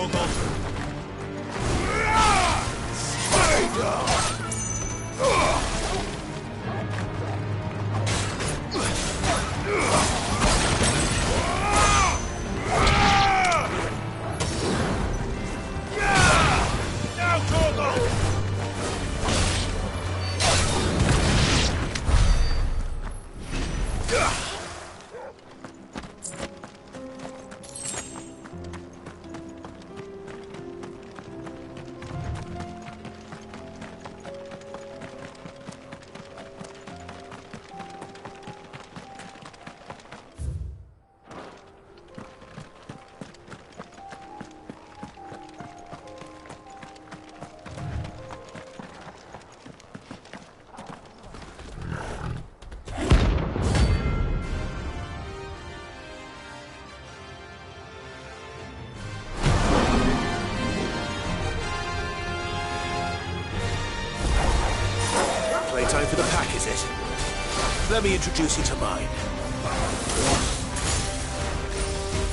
Torgal! Stay down! Now, Torgal! Playtime for the pack, is it? Let me introduce you to mine.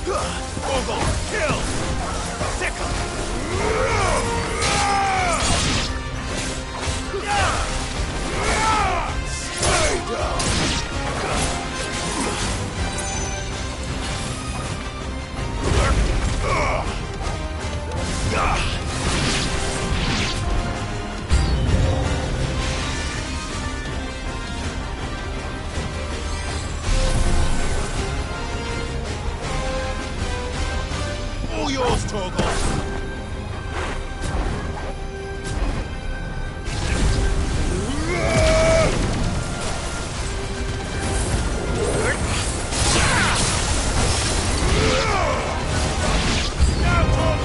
Torgal, kill! Tickle! Stay down! All yours, Torgal! Now, Torgal!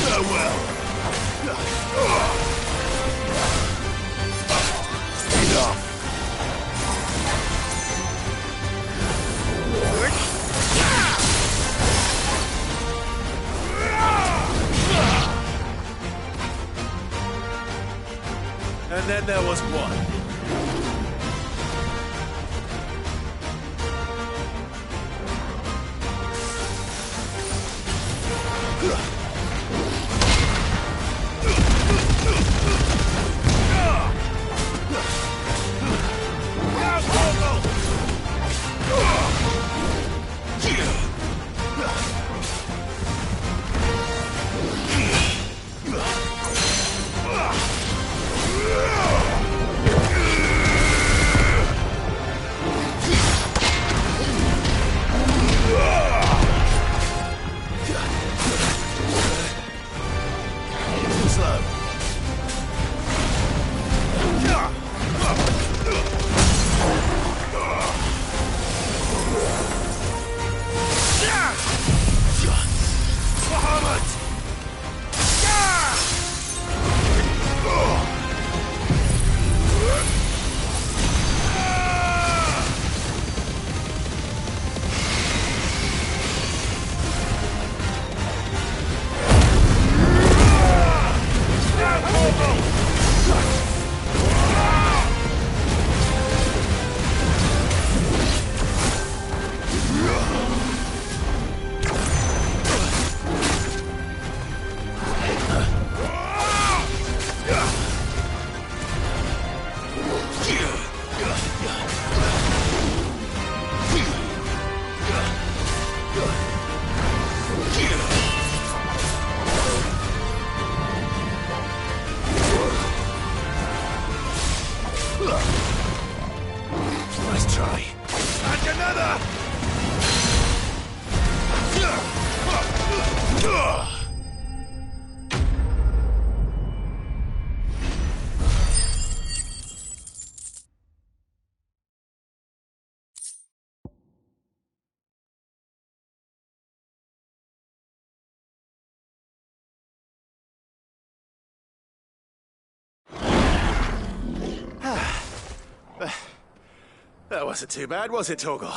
Farewell! Enough! And then there was one. Now, Torgal! Too slow. Bahamut! Now, Torgal! Nice try. And another! That wasn't too bad, was it, Torgal?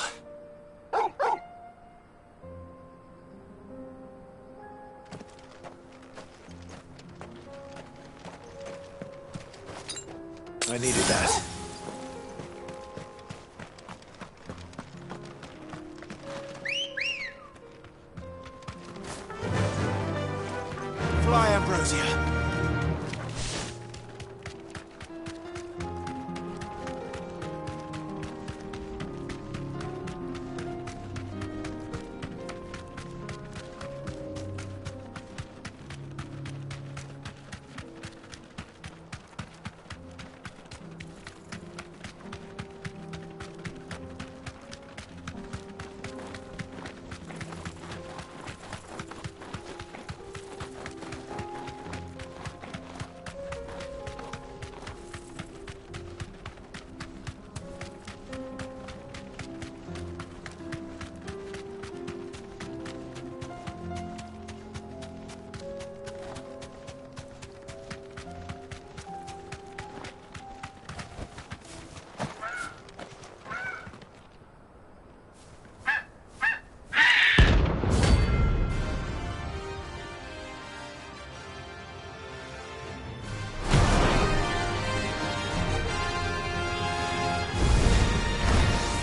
I needed that. Fly, Ambrosia.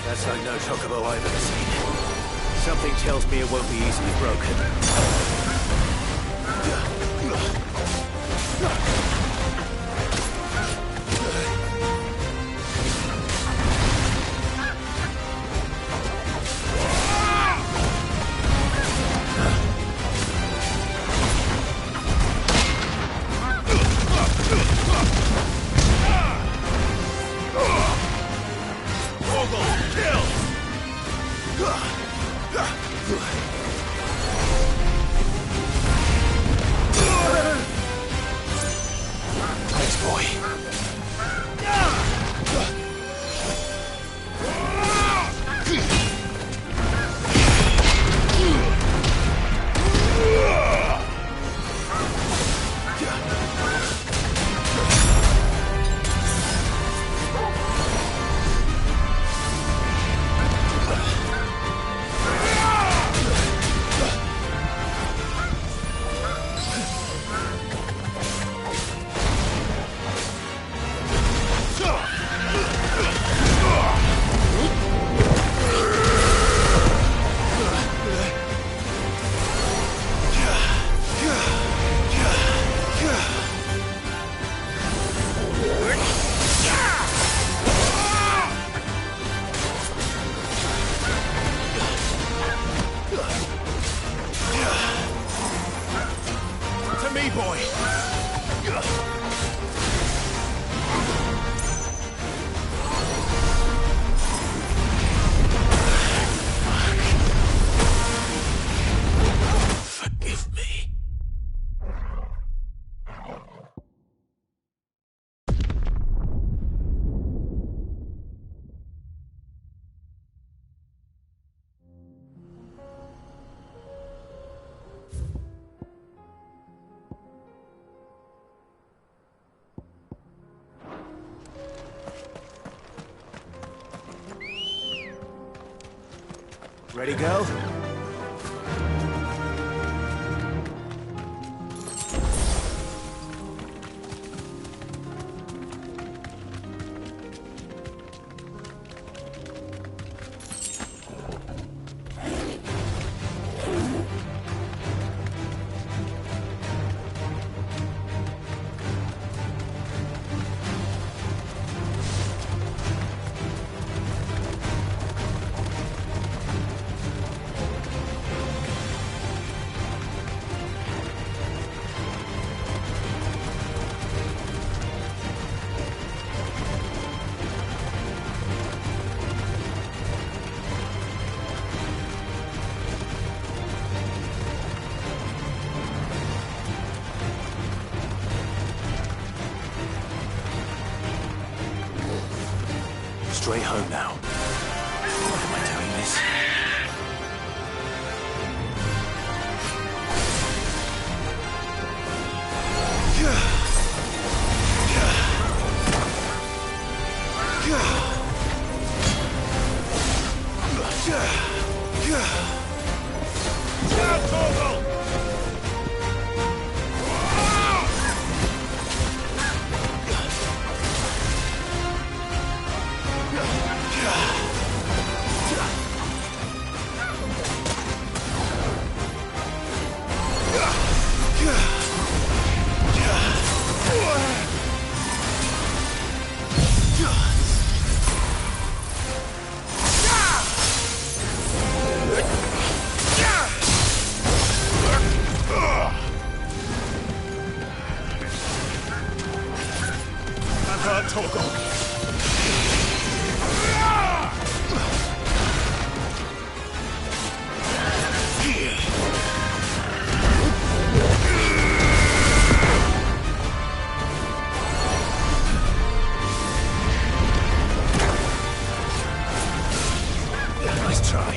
That's like no chocobo I've ever seen. Something tells me it won't be easily broken. Ready, go? Straight home now. Why am I doing this? Yeah. Down, Torgal! Nice try.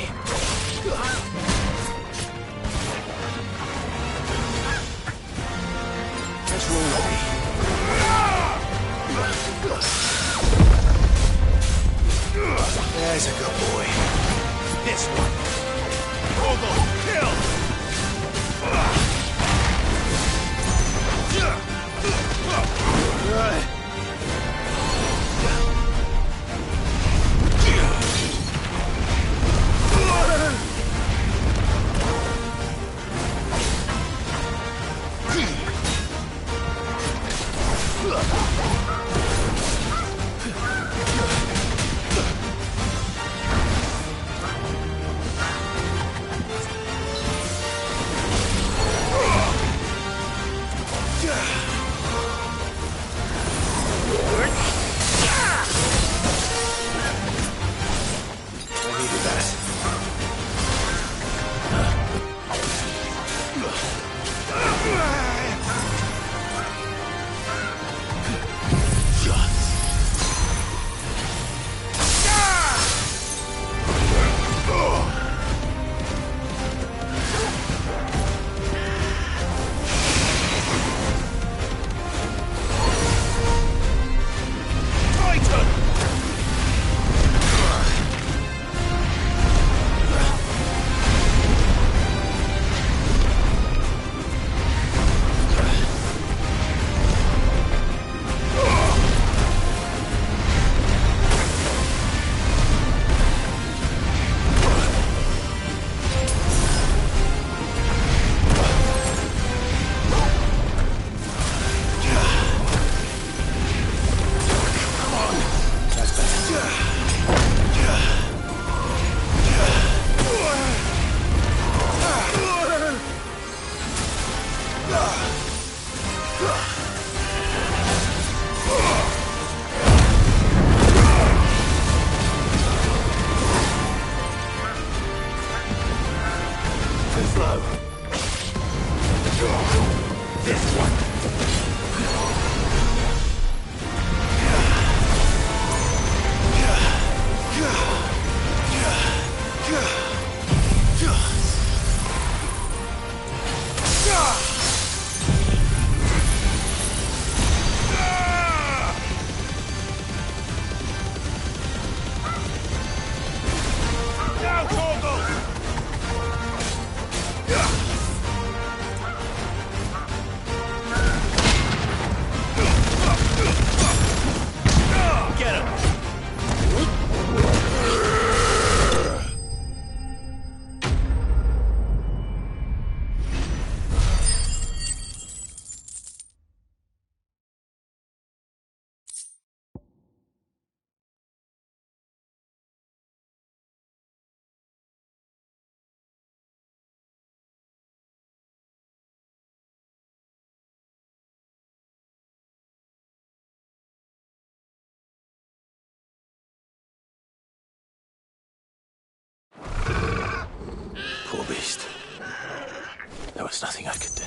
Let's roll ready. There's a good boy. This one. Torgal, kill! Poor beast. There was nothing I could do.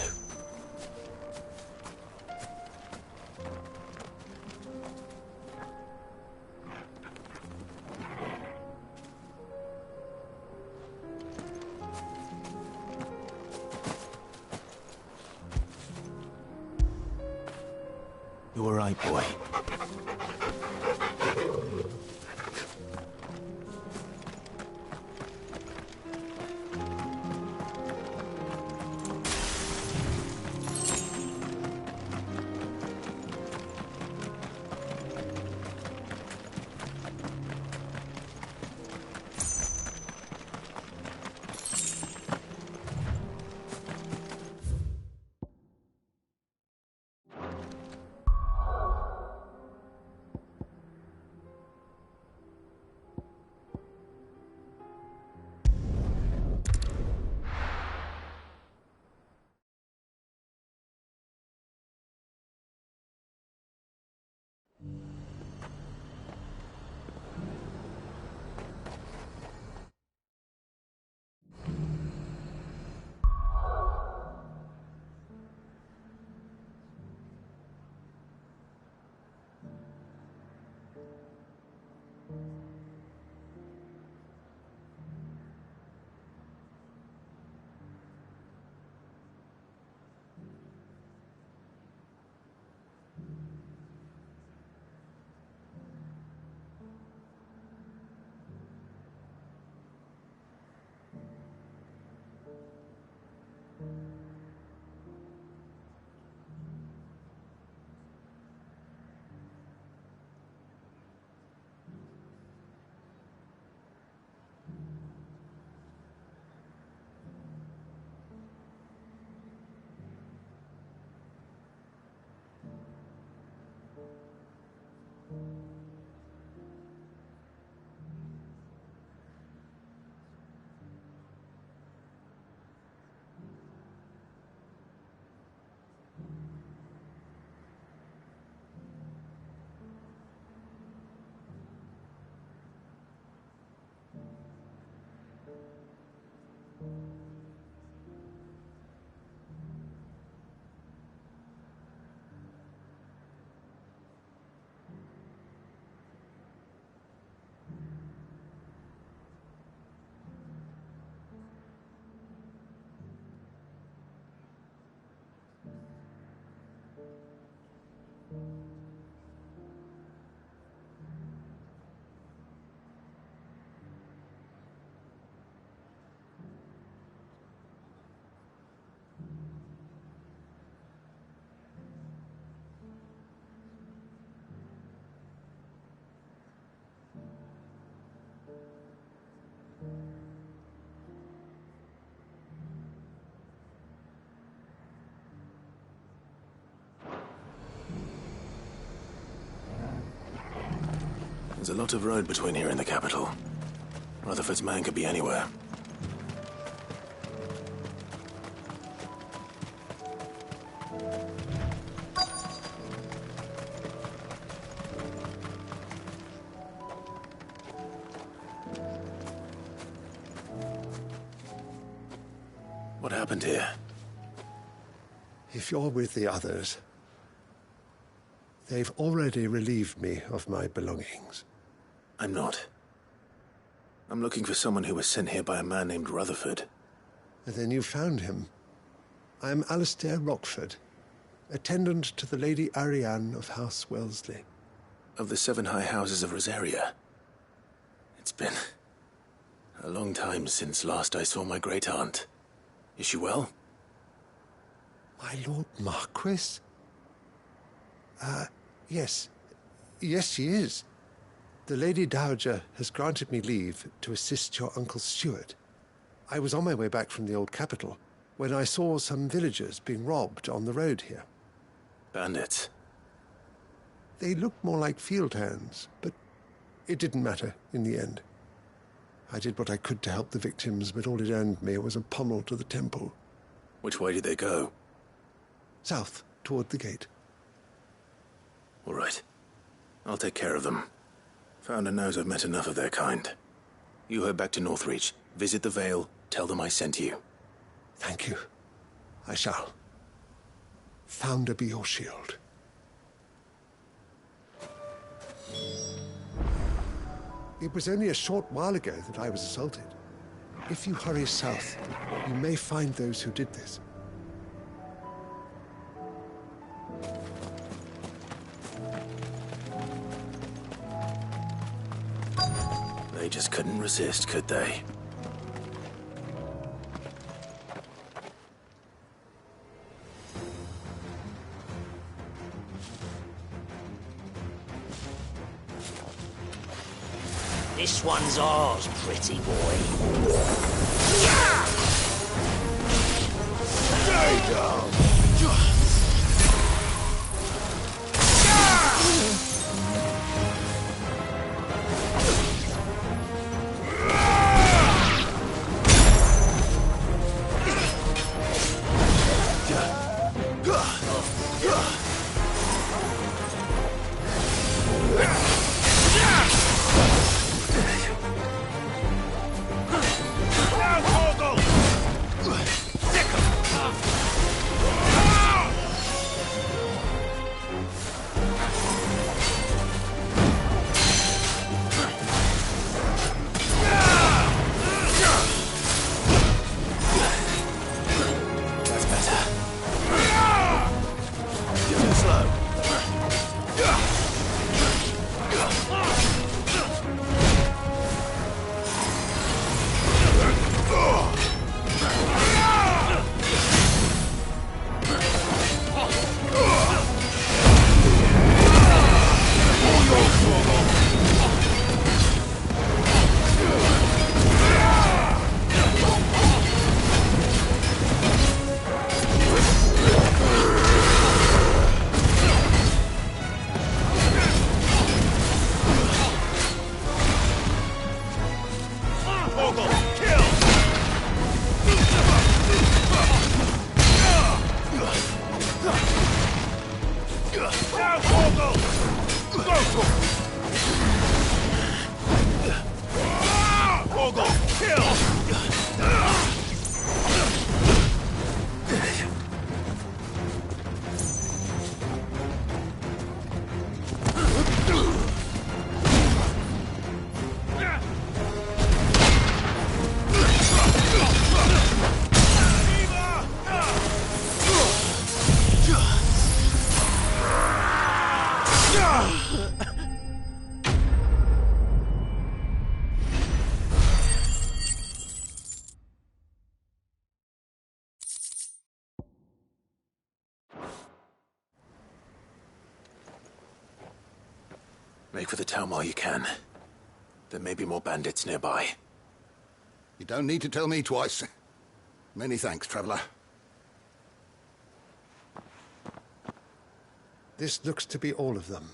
You were right, boy. There's a lot of road between here and the capital. Rutherford's man could be anywhere. What happened here? If you're with the others, they've already relieved me of my belongings. I'm not. I'm looking for someone who was sent here by a man named Rutherford. And then you found him. I am Alistair Rockford, attendant to the Lady Ariane of House Wellesley. Of the 7 high houses of Rosaria. It's been a long time since last I saw my great-aunt. Is she well? My Lord Marquis? Yes. Yes, she is. The Lady Dowager has granted me leave to assist your Uncle Stuart. I was on my way back from the old capital when I saw some villagers being robbed on the road here. Bandits? They looked more like field hands, but it didn't matter in the end. I did what I could to help the victims, but all it earned me was a pommel to the temple. Which way did they go? South, toward the gate. All right. I'll take care of them. Founder knows I've met enough of their kind. You head back to Northreach, visit the Vale, tell them I sent you. Thank you. I shall. Founder be your shield. It was only a short while ago that I was assaulted. If you hurry south, you may find those who did this. They just couldn't resist, could they? This one's ours, pretty boy. Stay down! Make for the town while you can. There may be more bandits nearby. You don't need to tell me twice. Many thanks, traveler. This looks to be all of them.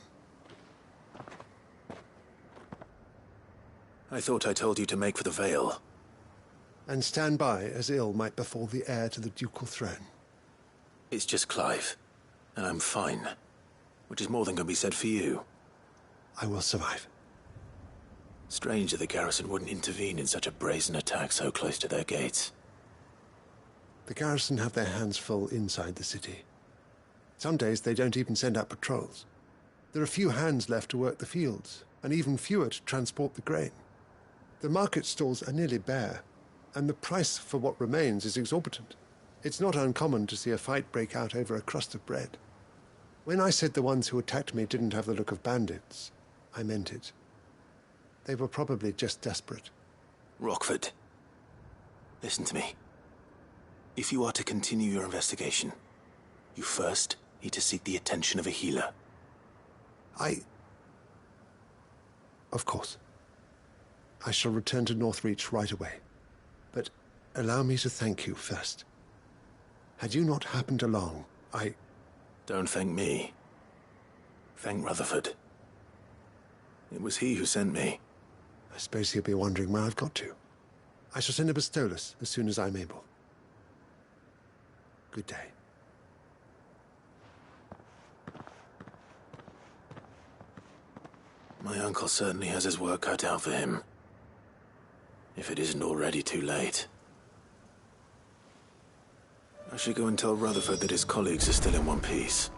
I thought I told you to make for the Vale. And stand by as ill might befall the heir to the ducal throne. It's just Clive, and I'm fine. Which is more than can be said for you. I will survive. Strange that the garrison wouldn't intervene in such a brazen attack so close to their gates. The garrison have their hands full inside the city. Some days they don't even send out patrols. There are few hands left to work the fields, and even fewer to transport the grain. The market stalls are nearly bare, and the price for what remains is exorbitant. It's not uncommon to see a fight break out over a crust of bread. When I said the ones who attacked me didn't have the look of bandits, I meant it. They were probably just desperate. Rockford, listen to me. If you are to continue your investigation, you first need to seek the attention of a healer. Of course. I shall return to Northreach right away. But allow me to thank you first. Had you not happened along, Don't thank me. Thank Rutherford. It was he who sent me. I suppose he'll be wondering where I've got to. I shall send a Bastolus as soon as I'm able. Good day. My uncle certainly has his work cut out for him. If it isn't already too late. I should go and tell Rutherford that his colleagues are still in one piece.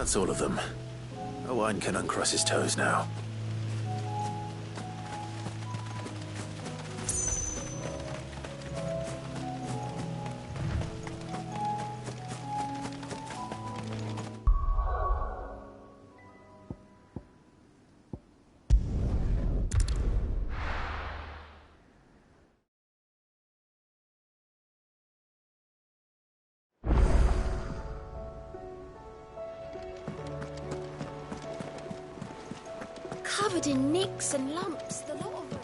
That's all of them. Owain can uncross his toes now. Covered in nicks and lumps, the lot of them.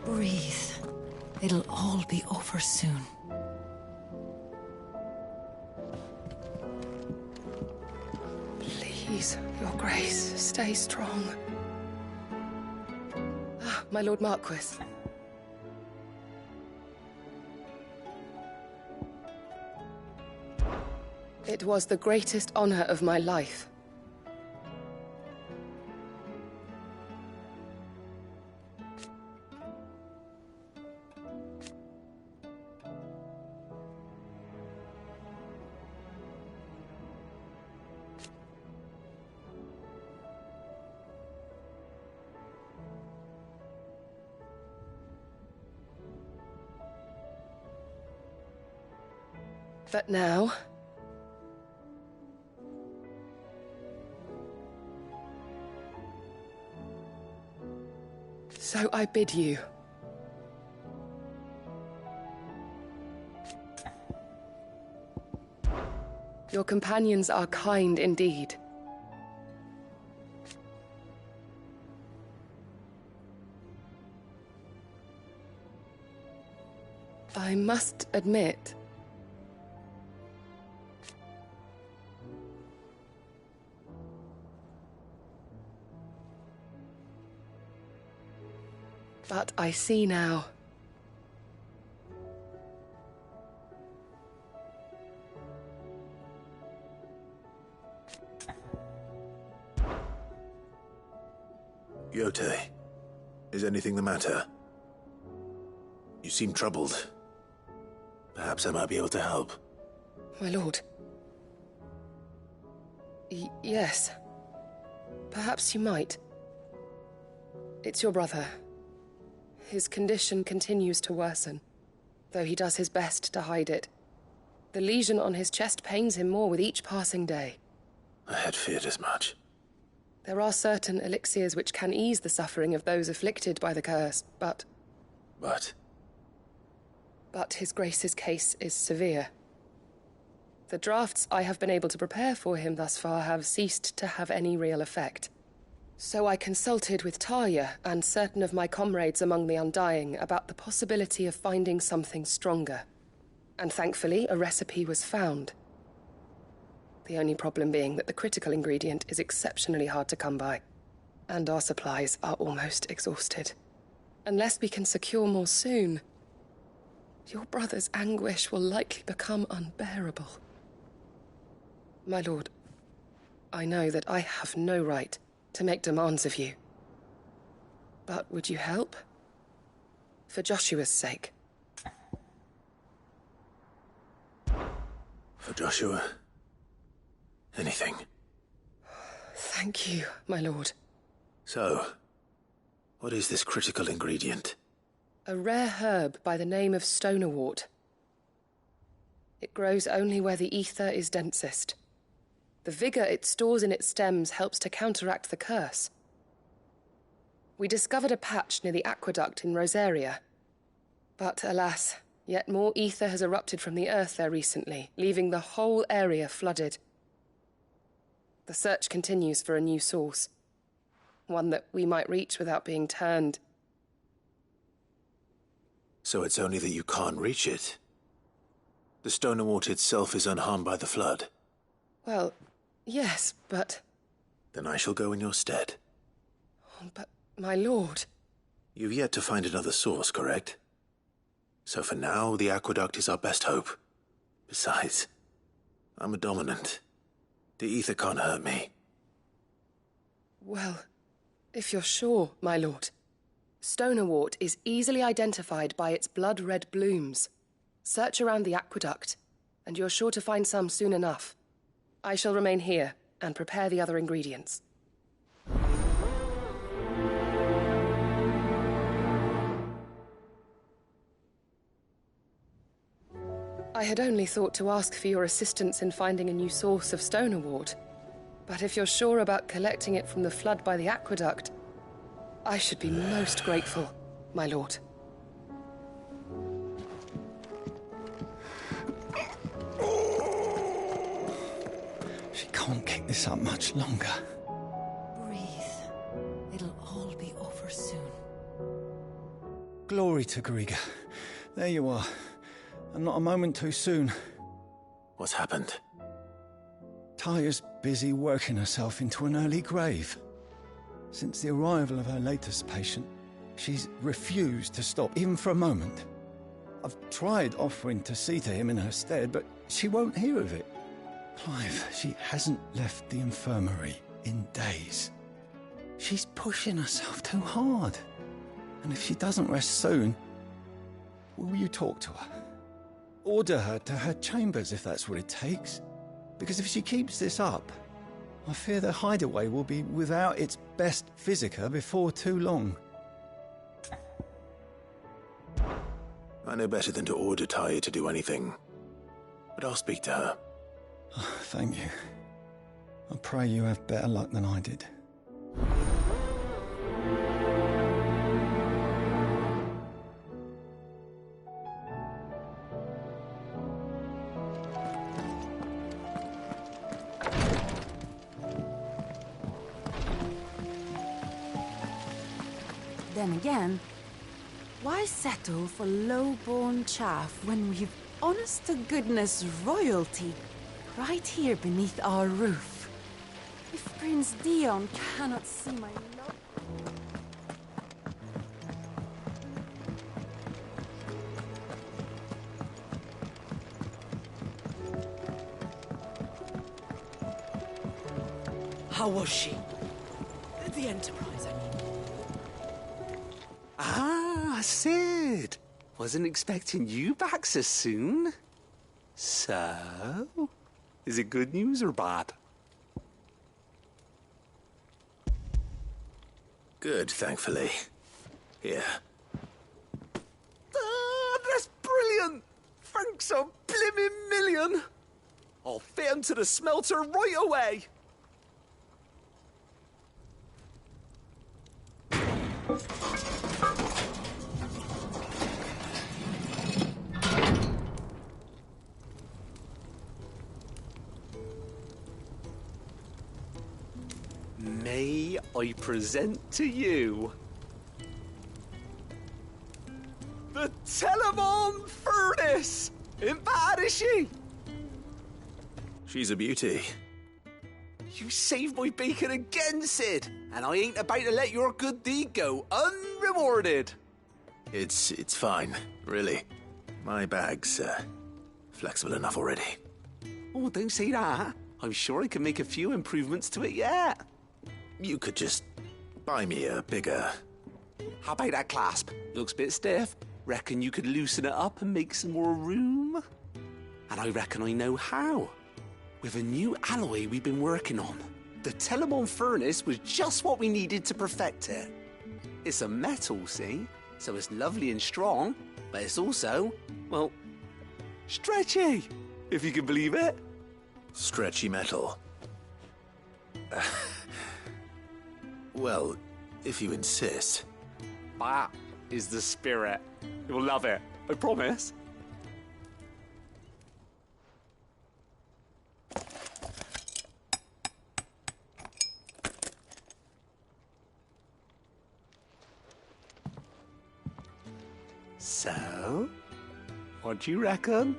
Breathe. It'll all be over soon. Please, Your Grace, stay strong. Ah, my Lord Marquis. It was the greatest honor of my life. But now... So I bid you. Your companions are kind indeed. I must admit... But I see now. Yote, is anything the matter? You seem troubled. Perhaps I might be able to help. My lord. Yes. Perhaps you might. It's your brother. His condition continues to worsen, though he does his best to hide it. The lesion on his chest pains him more with each passing day. I had feared as much. There are certain elixirs which can ease the suffering of those afflicted by the curse, but... But his Grace's case is severe. The drafts I have been able to prepare for him thus far have ceased to have any real effect. So I consulted with Tarja and certain of my comrades among the Undying about the possibility of finding something stronger. And thankfully, a recipe was found. The only problem being that the critical ingredient is exceptionally hard to come by, and our supplies are almost exhausted. Unless we can secure more soon, your brother's anguish will likely become unbearable. My lord, I know that I have no right to make demands of you. But would you help? For Joshua's sake. For Joshua, anything. Thank you, my lord. So, what is this critical ingredient? A rare herb by the name of stonerwort. It grows only where the ether is densest. The vigor it stores in its stems helps to counteract the curse. We discovered a patch near the aqueduct in Rosaria. But alas, yet more ether has erupted from the earth there recently, leaving the whole area flooded. The search continues for a new source. One that we might reach without being turned. So it's only that you can't reach it? The stonerwort itself is unharmed by the flood? Well, yes, but... Then I shall go in your stead. But, my lord... You've yet to find another source, correct? So for now, the aqueduct is our best hope. Besides, I'm a dominant. The ether can't hurt me. Well, if you're sure, my lord. Stonerwort is easily identified by its blood-red blooms. Search around the aqueduct, and you're sure to find some soon enough. I shall remain here and prepare the other ingredients. I had only thought to ask for your assistance in finding a new source of Stonerwort. But if you're sure about collecting it from the flood by the aqueduct, I should be most grateful, my lord. She can't keep this up much longer. Breathe. It'll all be over soon. Glory to Griga. There you are. And not a moment too soon. What's happened? Taya's busy working herself into an early grave. Since the arrival of her latest patient, she's refused to stop, even for a moment. I've tried offering to see to him in her stead, but she won't hear of it. Clive, she hasn't left the infirmary in days. She's pushing herself too hard. And if she doesn't rest soon, will you talk to her? Order her to her chambers if that's what it takes. Because if she keeps this up, I fear the hideaway will be without its best physica before too long. I know better than to order Taya to do anything. But I'll speak to her. Oh, thank you. I pray you have better luck than I did. Then again, why settle for low-born chaff when we've honest-to-goodness royalty right here beneath our roof? If Prince Dion cannot see my love... How was she? The Enterprise, I mean. Ah, Sid! Wasn't expecting you back so soon. So, is it good news or bad? Good, thankfully. Here. Ah, that's brilliant! Thanks a blimmin' million! I'll fit 'em to the smelter right away! May I present to you the Telemon Furnace? Ain't bad, is she? She's a beauty. You saved my bacon again, Sid, and I ain't about to let your good deed go unrewarded. It's fine, really. My bag's flexible enough already. Oh, don't say that. I'm sure I can make a few improvements to it yet. You could just buy me a bigger... How about that clasp? Looks a bit stiff. Reckon you could loosen it up and make some more room? And I reckon I know how. With a new alloy we've been working on. The Telemon Furnace was just what we needed to perfect it. It's a metal, see? So it's lovely and strong, but it's also, well, stretchy, if you can believe it. Stretchy metal. Well, if you insist. That is the spirit. You'll love it, I promise. So, what do you reckon?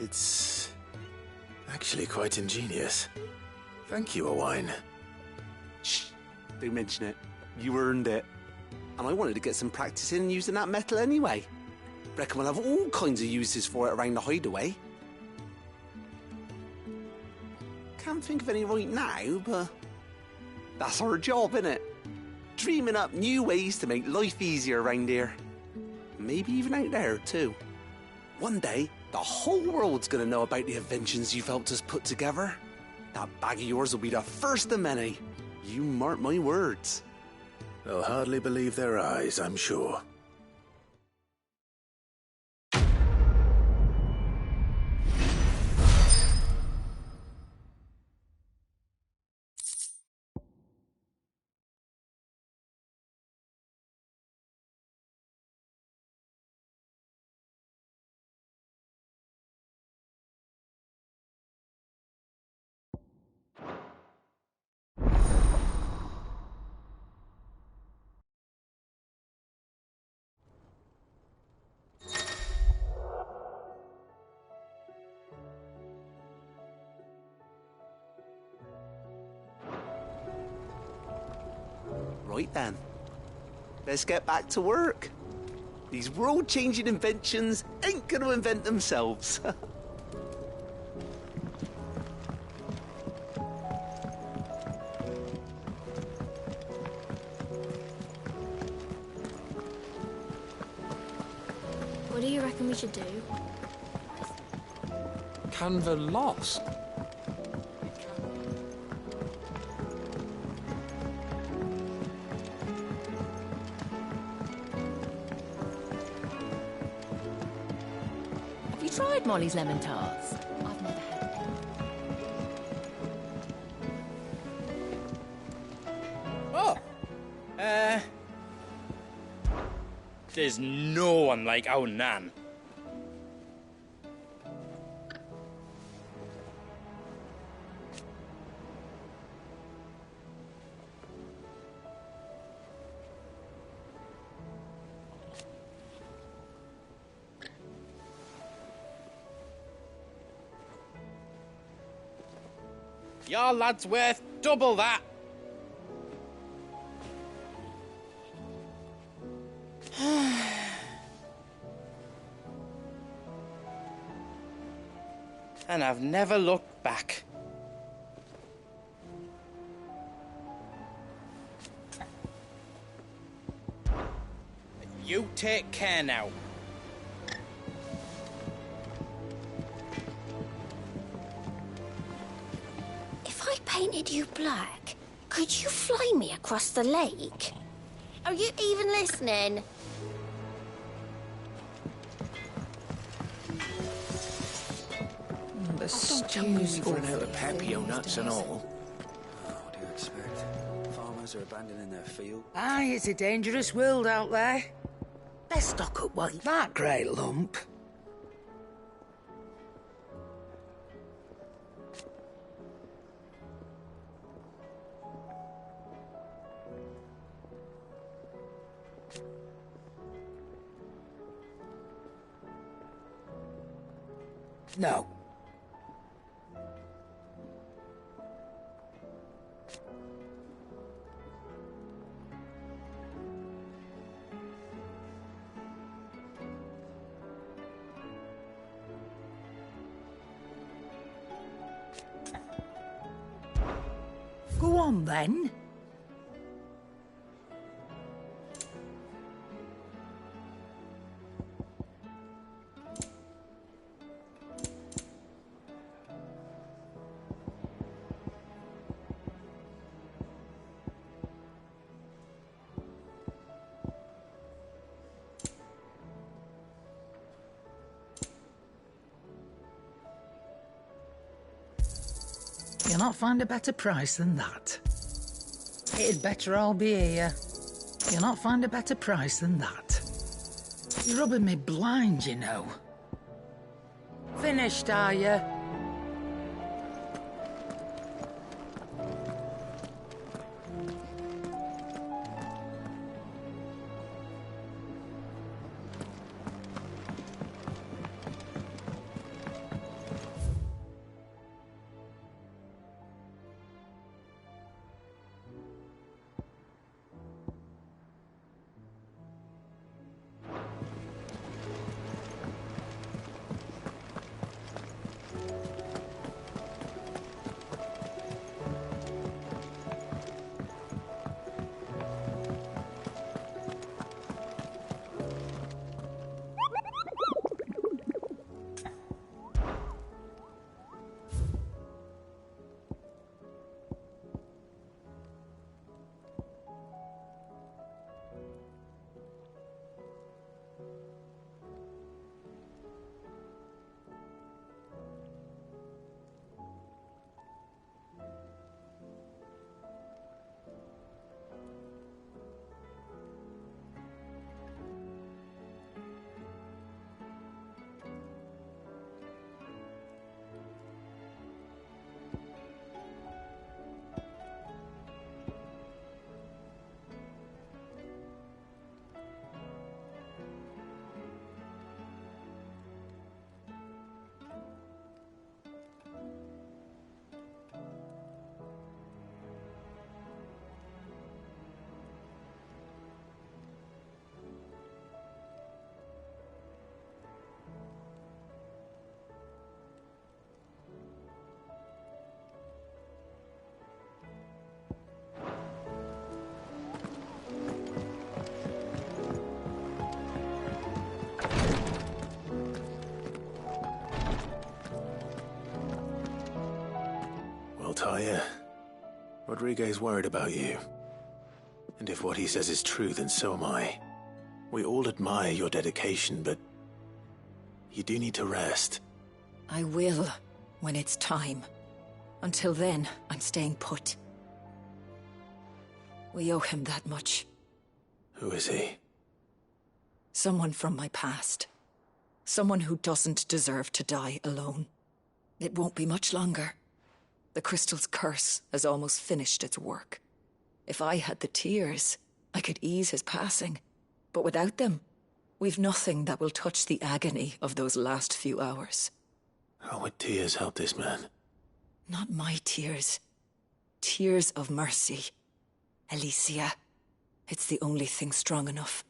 It's actually quite ingenious. Thank you, Owain. Shh, don't mention it. You earned it. And I wanted to get some practice in using that metal anyway. Reckon we'll have all kinds of uses for it around the hideaway. Can't think of any right now, but that's our job, innit? Dreaming up new ways to make life easier around here. Maybe even out there, too. One day, the whole world's gonna know about the inventions you've helped us put together. That bag of yours will be the first of many. You mark my words. They'll hardly believe their eyes, I'm sure. Right then. Let's get back to work. These world-changing inventions ain't gonna invent themselves. What do you reckon we should do? Canva lost. Have you tried Molly's lemon tarts? I've never had them. Oh! There's no one like our Nan. Your lad's worth double that. And I've never looked back. You take care now. If I painted you black, could you fly me across the lake? Are you even listening? Don't tell me we've run out of Pepio nuts and all. What do you expect? Farmers are abandoning their field. Aye, it's a dangerous world out there. Best stock up while that great lump. No. Go on, then. You'll not find a better price than that. It'd better all be here. You'll not find a better price than that. You're rubbing me blind, you know. Finished, are you? Rodriguez worried about you. And if what he says is true, then so am I. We all admire your dedication, but you do need to rest. I will, when it's time. Until then, I'm staying put. We owe him that much. Who is he? Someone from my past. Someone who doesn't deserve to die alone. It won't be much longer. The crystal's curse has almost finished its work. If I had the tears, I could ease his passing. But without them, we've nothing that will touch the agony of those last few hours. How would tears help this man? Not my tears. Tears of mercy. Alicia, it's the only thing strong enough.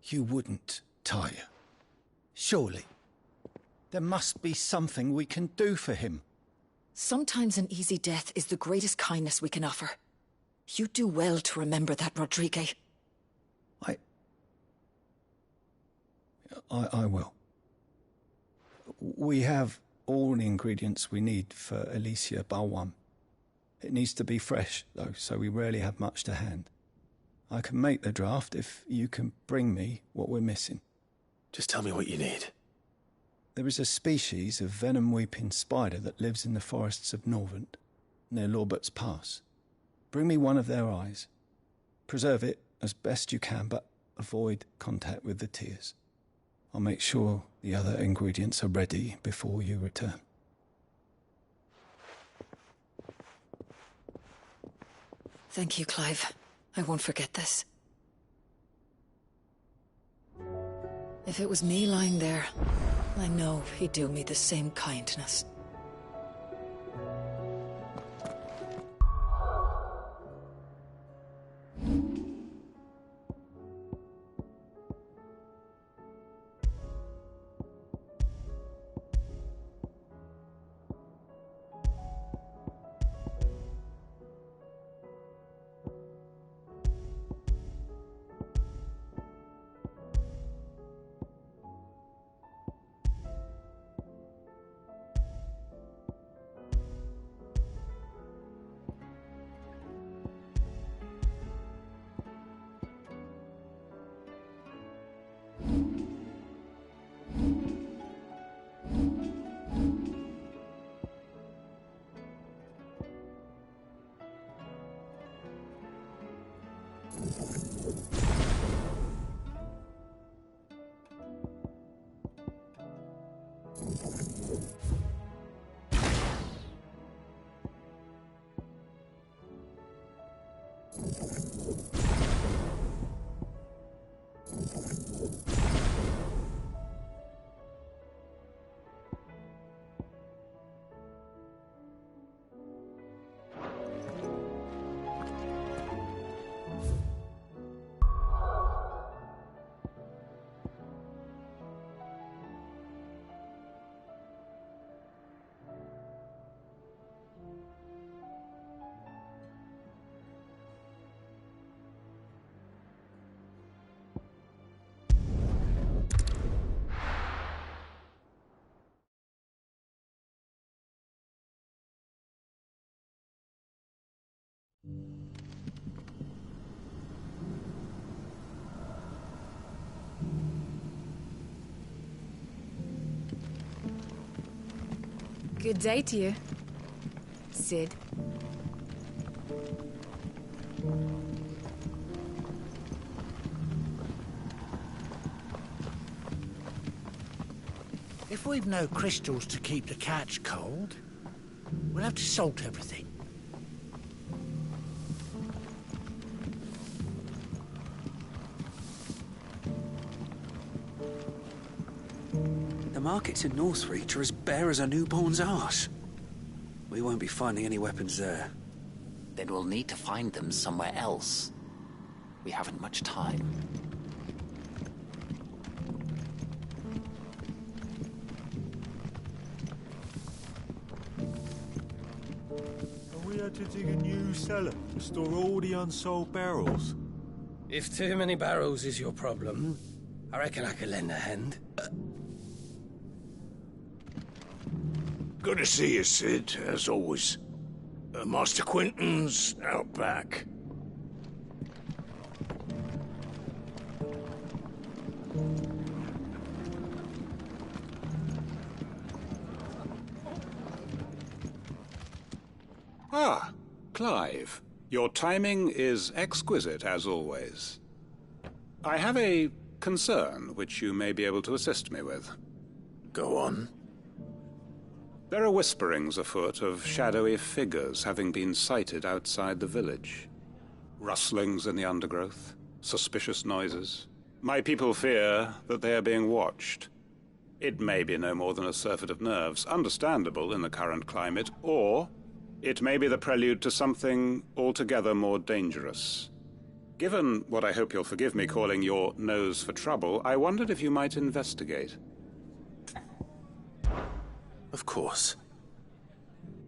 You wouldn't, Tyre. Surely. There must be something we can do for him. Sometimes an easy death is the greatest kindness we can offer. You do well to remember that, Rodriguez. I will. We have all the ingredients we need for Alicia Balwam. It needs to be fresh, though, so we rarely have much to hand. I can make the draft if you can bring me what we're missing. Just tell me what you need. There is a species of venom-weeping spider that lives in the forests of Norvent, near Lorbert's Pass. Bring me one of their eyes. Preserve it as best you can, but avoid contact with the tears. I'll make sure the other ingredients are ready before you return. Thank you, Clive. I won't forget this. If it was me lying there, I know he'd do me the same kindness. Good day to you, Sid. If we've no crystals to keep the catch cold, we'll have to salt everything. The markets in Northreach are as bare as a newborn's arse. We won't be finding any weapons there. Then we'll need to find them somewhere else. We haven't much time. We had to dig a new cellar to store all the unsold barrels. If too many barrels is your problem, I reckon I could lend a hand. Good to see you, Sid, as always. Master Quentin's out back. Ah, Clive. Your timing is exquisite, as always. I have a concern which you may be able to assist me with. Go on. There are whisperings afoot of shadowy figures having been sighted outside the village. Rustlings in the undergrowth, suspicious noises. My people fear that they are being watched. It may be no more than a surfeit of nerves, understandable in the current climate, or it may be the prelude to something altogether more dangerous. Given what I hope you'll forgive me calling your nose for trouble, I wondered if you might investigate. Of course.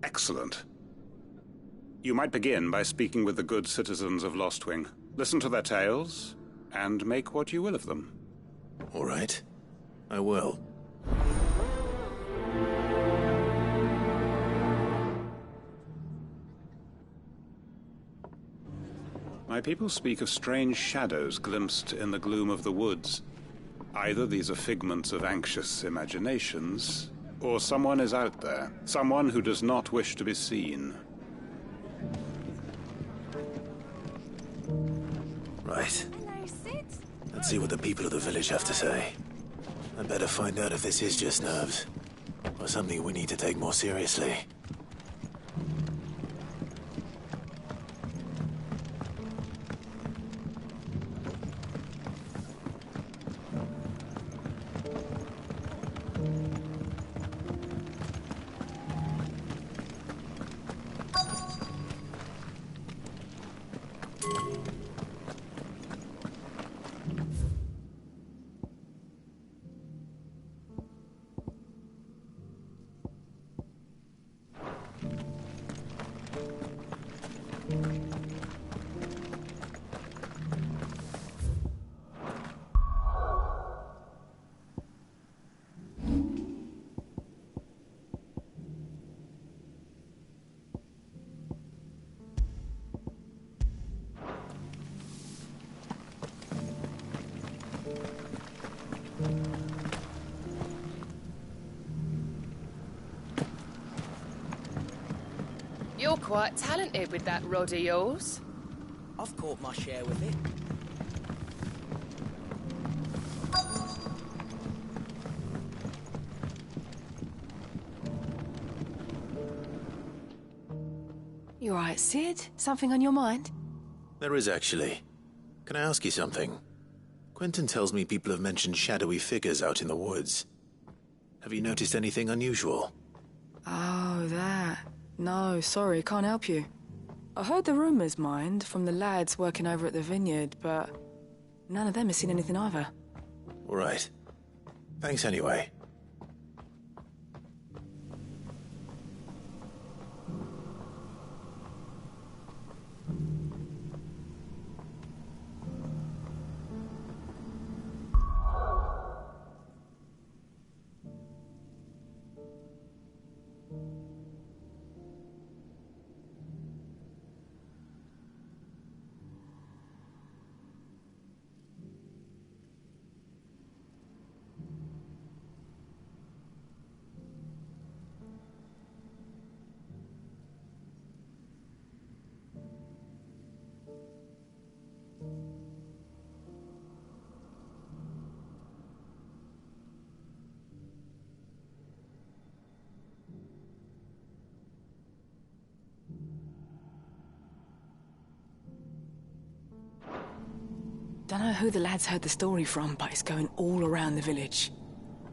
Excellent. You might begin by speaking with the good citizens of Lostwing. Listen to their tales, and make what you will of them. All right. I will. My people speak of strange shadows glimpsed in the gloom of the woods. Either these are figments of anxious imaginations, or someone is out there. Someone who does not wish to be seen. Right. Let's see what the people of the village have to say. I better find out if this is just nerves, or something we need to take more seriously. You're quite talented with that rod of yours. I've caught my share with it. You all right, Sid? Something on your mind? There is, actually. Can I ask you something? Quentin tells me people have mentioned shadowy figures out in the woods. Have you noticed anything unusual? Oh, that. No, sorry, can't help you. I heard the rumours, mind, from the lads working over at the vineyard, but none of them has seen anything either. All right. Thanks anyway. Don't know who the lads heard the story from, but it's going all around the village.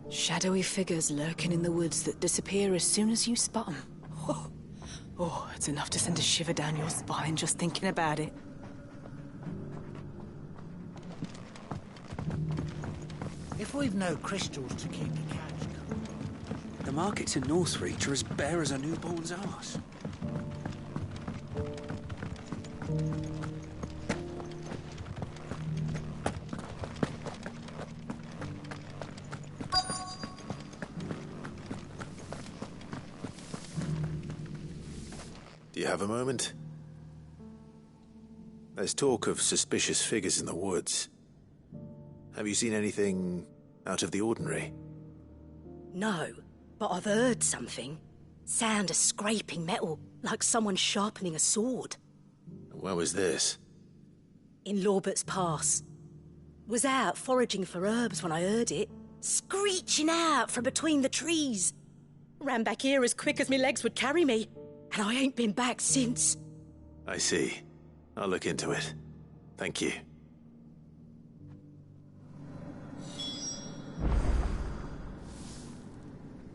Shadowy figures lurking in the woods that disappear as soon as you spot them. Oh, it's enough to send a shiver down your spine just thinking about it. If we've no crystals to keep the catch cool. The markets in Northreach are as bare as a newborn's arse. Do you have a moment? There's talk of suspicious figures in the woods. Have you seen anything out of the ordinary? No, but I've heard something. Sound of scraping metal, like someone sharpening a sword. Where was this? In Lorbert's Pass. Was out foraging for herbs when I heard it, screeching out from between the trees. Ran back here as quick as my legs would carry me, and I ain't been back since. I see. I'll look into it. Thank you.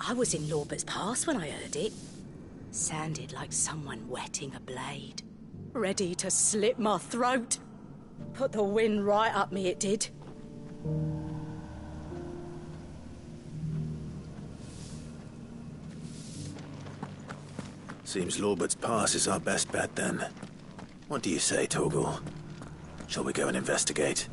I was in Lorbert's Pass when I heard it. Sounded like someone whetting a blade. Ready to slit my throat. Put the wind right up me, it did. Seems Lorbert's Pass is our best bet, then. What do you say, Torgal? Shall we go and investigate?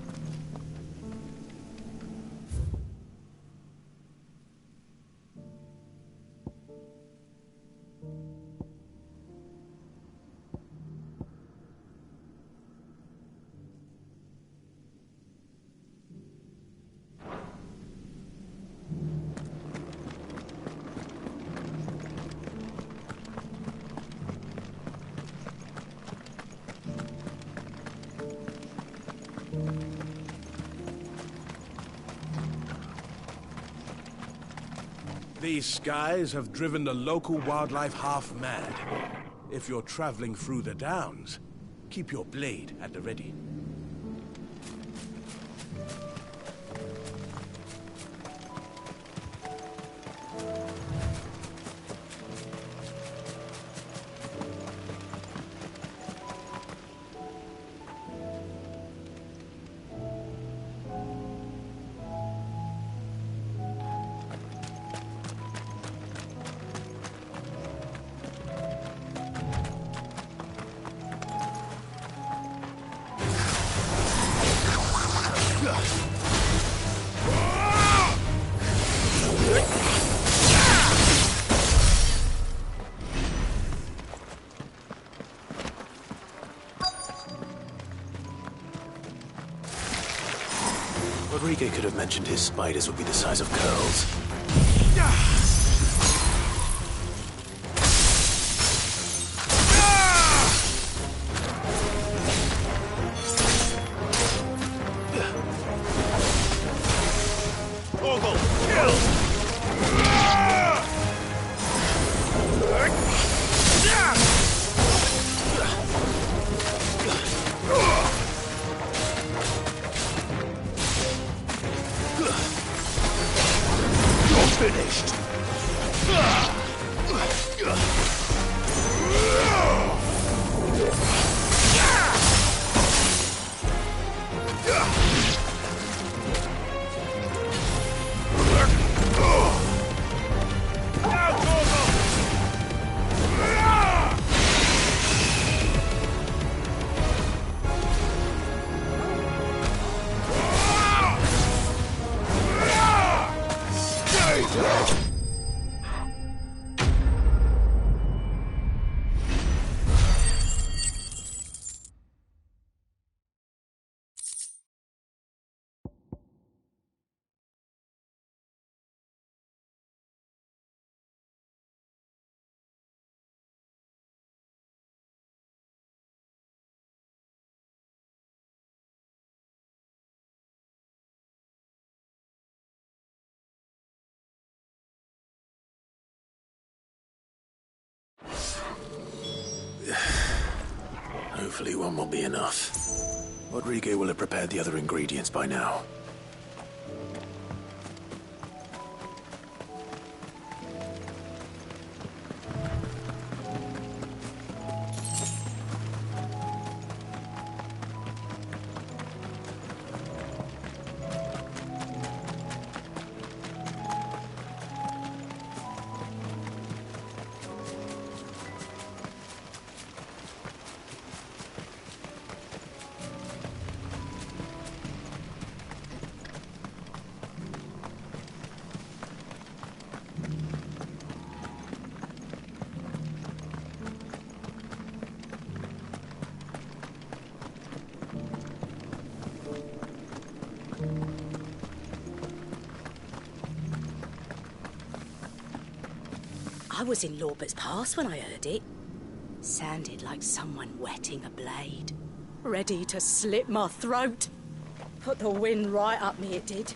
These skies have driven the local wildlife half mad. If you're traveling through the downs, keep your blade at the ready. Rodrigo could have mentioned his spiders would be the size of curls. Finished. Hopefully one will be enough. Rodrigo will have prepared the other ingredients by now. I was in Lorbert's Pass when I heard it. Sounded like someone whetting a blade. Ready to slit my throat. Put the wind right up me, it did.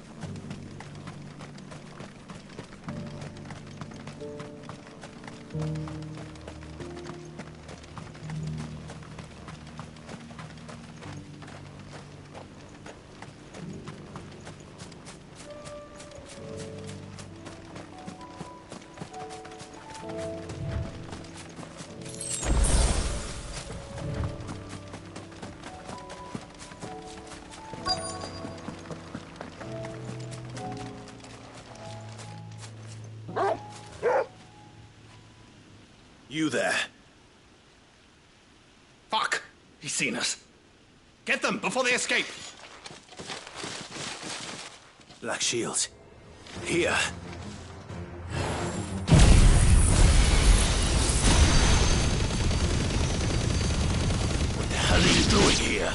You there. Fuck! He's seen us. Get them before they escape! Black Shields. Here. What the hell are you doing here?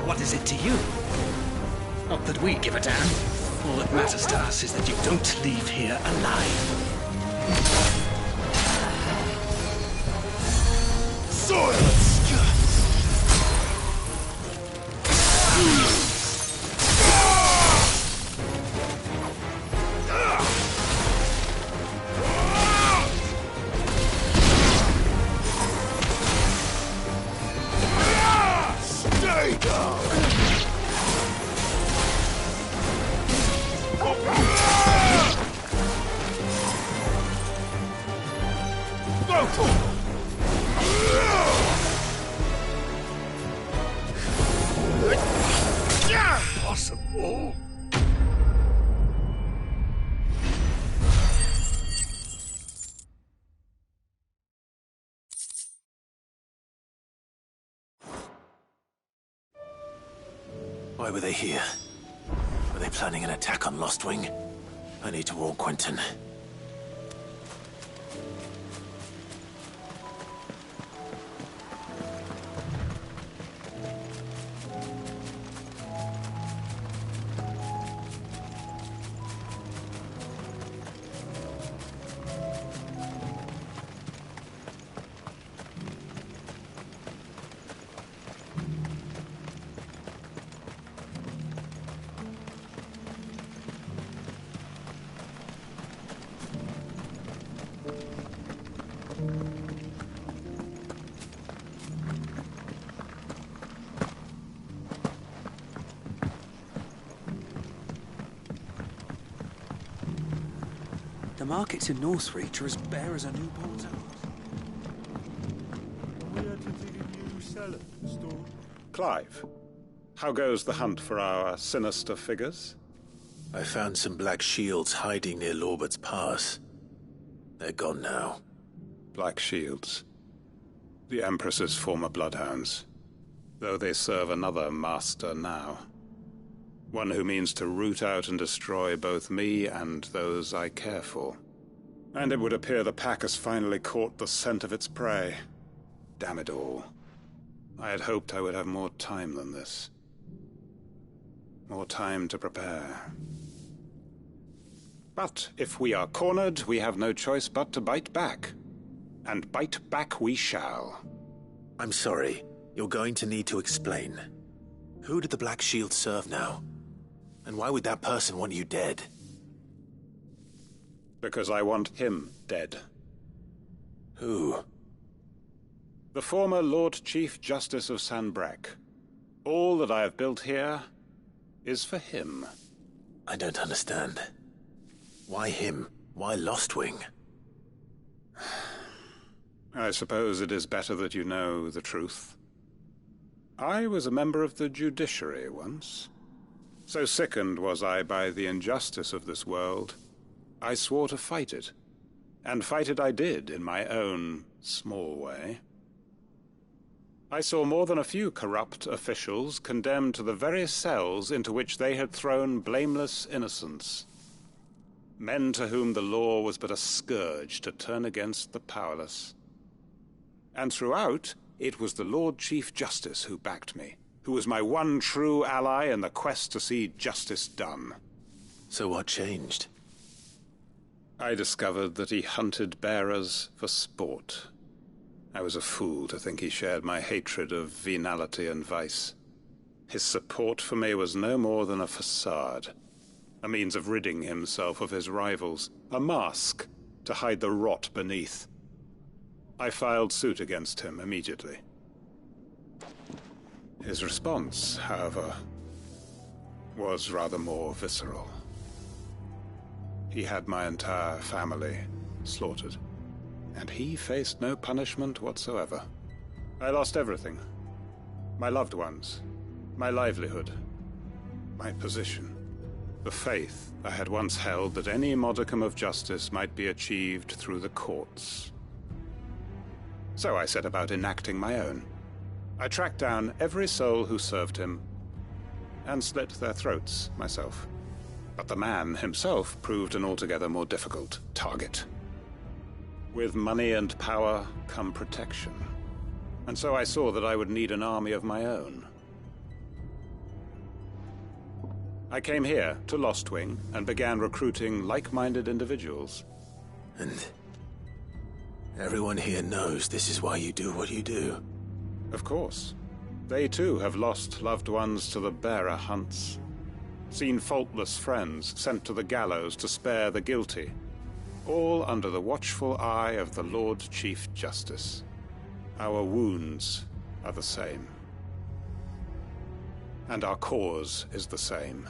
What is it to you? Not that we give a damn. All that matters to us is that you don't leave here alive. Silence! Stay down! Possible. Why were they here? Were they planning an attack on Lostwing? I need to warn Quentin. The markets in Northreach are as bare as a newborn's house. We had to dig a new cellar to store. Clive, how goes the hunt for our sinister figures? I found some Black Shields hiding near Lorbert's Pass. They're gone now. Black Shields. The Empress's former bloodhounds. Though they serve another master now. One who means to root out and destroy both me and those I care for. And it would appear the pack has finally caught the scent of its prey. Damn it all. I had hoped I would have more time than this. More time to prepare. But if we are cornered, we have no choice but to bite back. And bite back we shall. I'm sorry. You're going to need to explain. Who did the Black Shield serve now? And why would that person want you dead? Because I want him dead. Who? The former Lord Chief Justice of Sanbreque. All that I have built here is for him. I don't understand. Why him? Why Lostwing? I suppose it is better that you know the truth. I was a member of the judiciary once. So sickened was I by the injustice of this world, I swore to fight it. And fight it I did, in my own small way. I saw more than a few corrupt officials condemned to the very cells into which they had thrown blameless innocents. Men to whom the law was but a scourge to turn against the powerless. And throughout, it was the Lord Chief Justice who backed me, who was my one true ally in the quest to see justice done. So what changed? I discovered that he hunted bearers for sport. I was a fool to think he shared my hatred of venality and vice. His support for me was no more than a facade, a means of ridding himself of his rivals, a mask to hide the rot beneath. I filed suit against him immediately. His response, however, was rather more visceral. He had my entire family slaughtered, and he faced no punishment whatsoever. I lost everything. My loved ones, my livelihood, my position, the faith I had once held that any modicum of justice might be achieved through the courts. So I set about enacting my own. I tracked down every soul who served him, and slit their throats myself. But the man himself proved an altogether more difficult target. With money and power come protection, and so I saw that I would need an army of my own. I came here to Lostwing and began recruiting like-minded individuals. And everyone here knows this is why you do what you do. Of course. They too have lost loved ones to the bearer hunts, seen faultless friends sent to the gallows to spare the guilty, all under the watchful eye of the Lord Chief Justice. Our wounds are the same. And our cause is the same.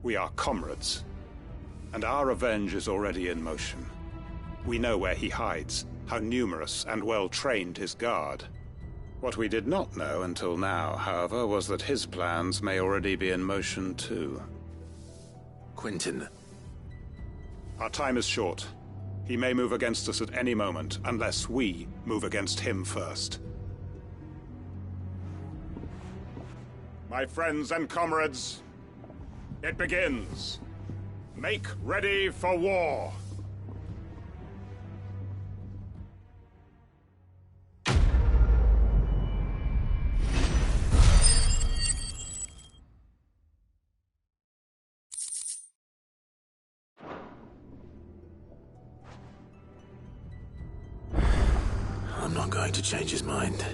We are comrades, and our revenge is already in motion. We know where he hides, how numerous and well-trained his guard. What we did not know until now, however, was that his plans may already be in motion too. Quentin. Our time is short. He may move against us at any moment, unless we move against him first. My friends and comrades, it begins. Make ready for war. I'm not going to change his mind.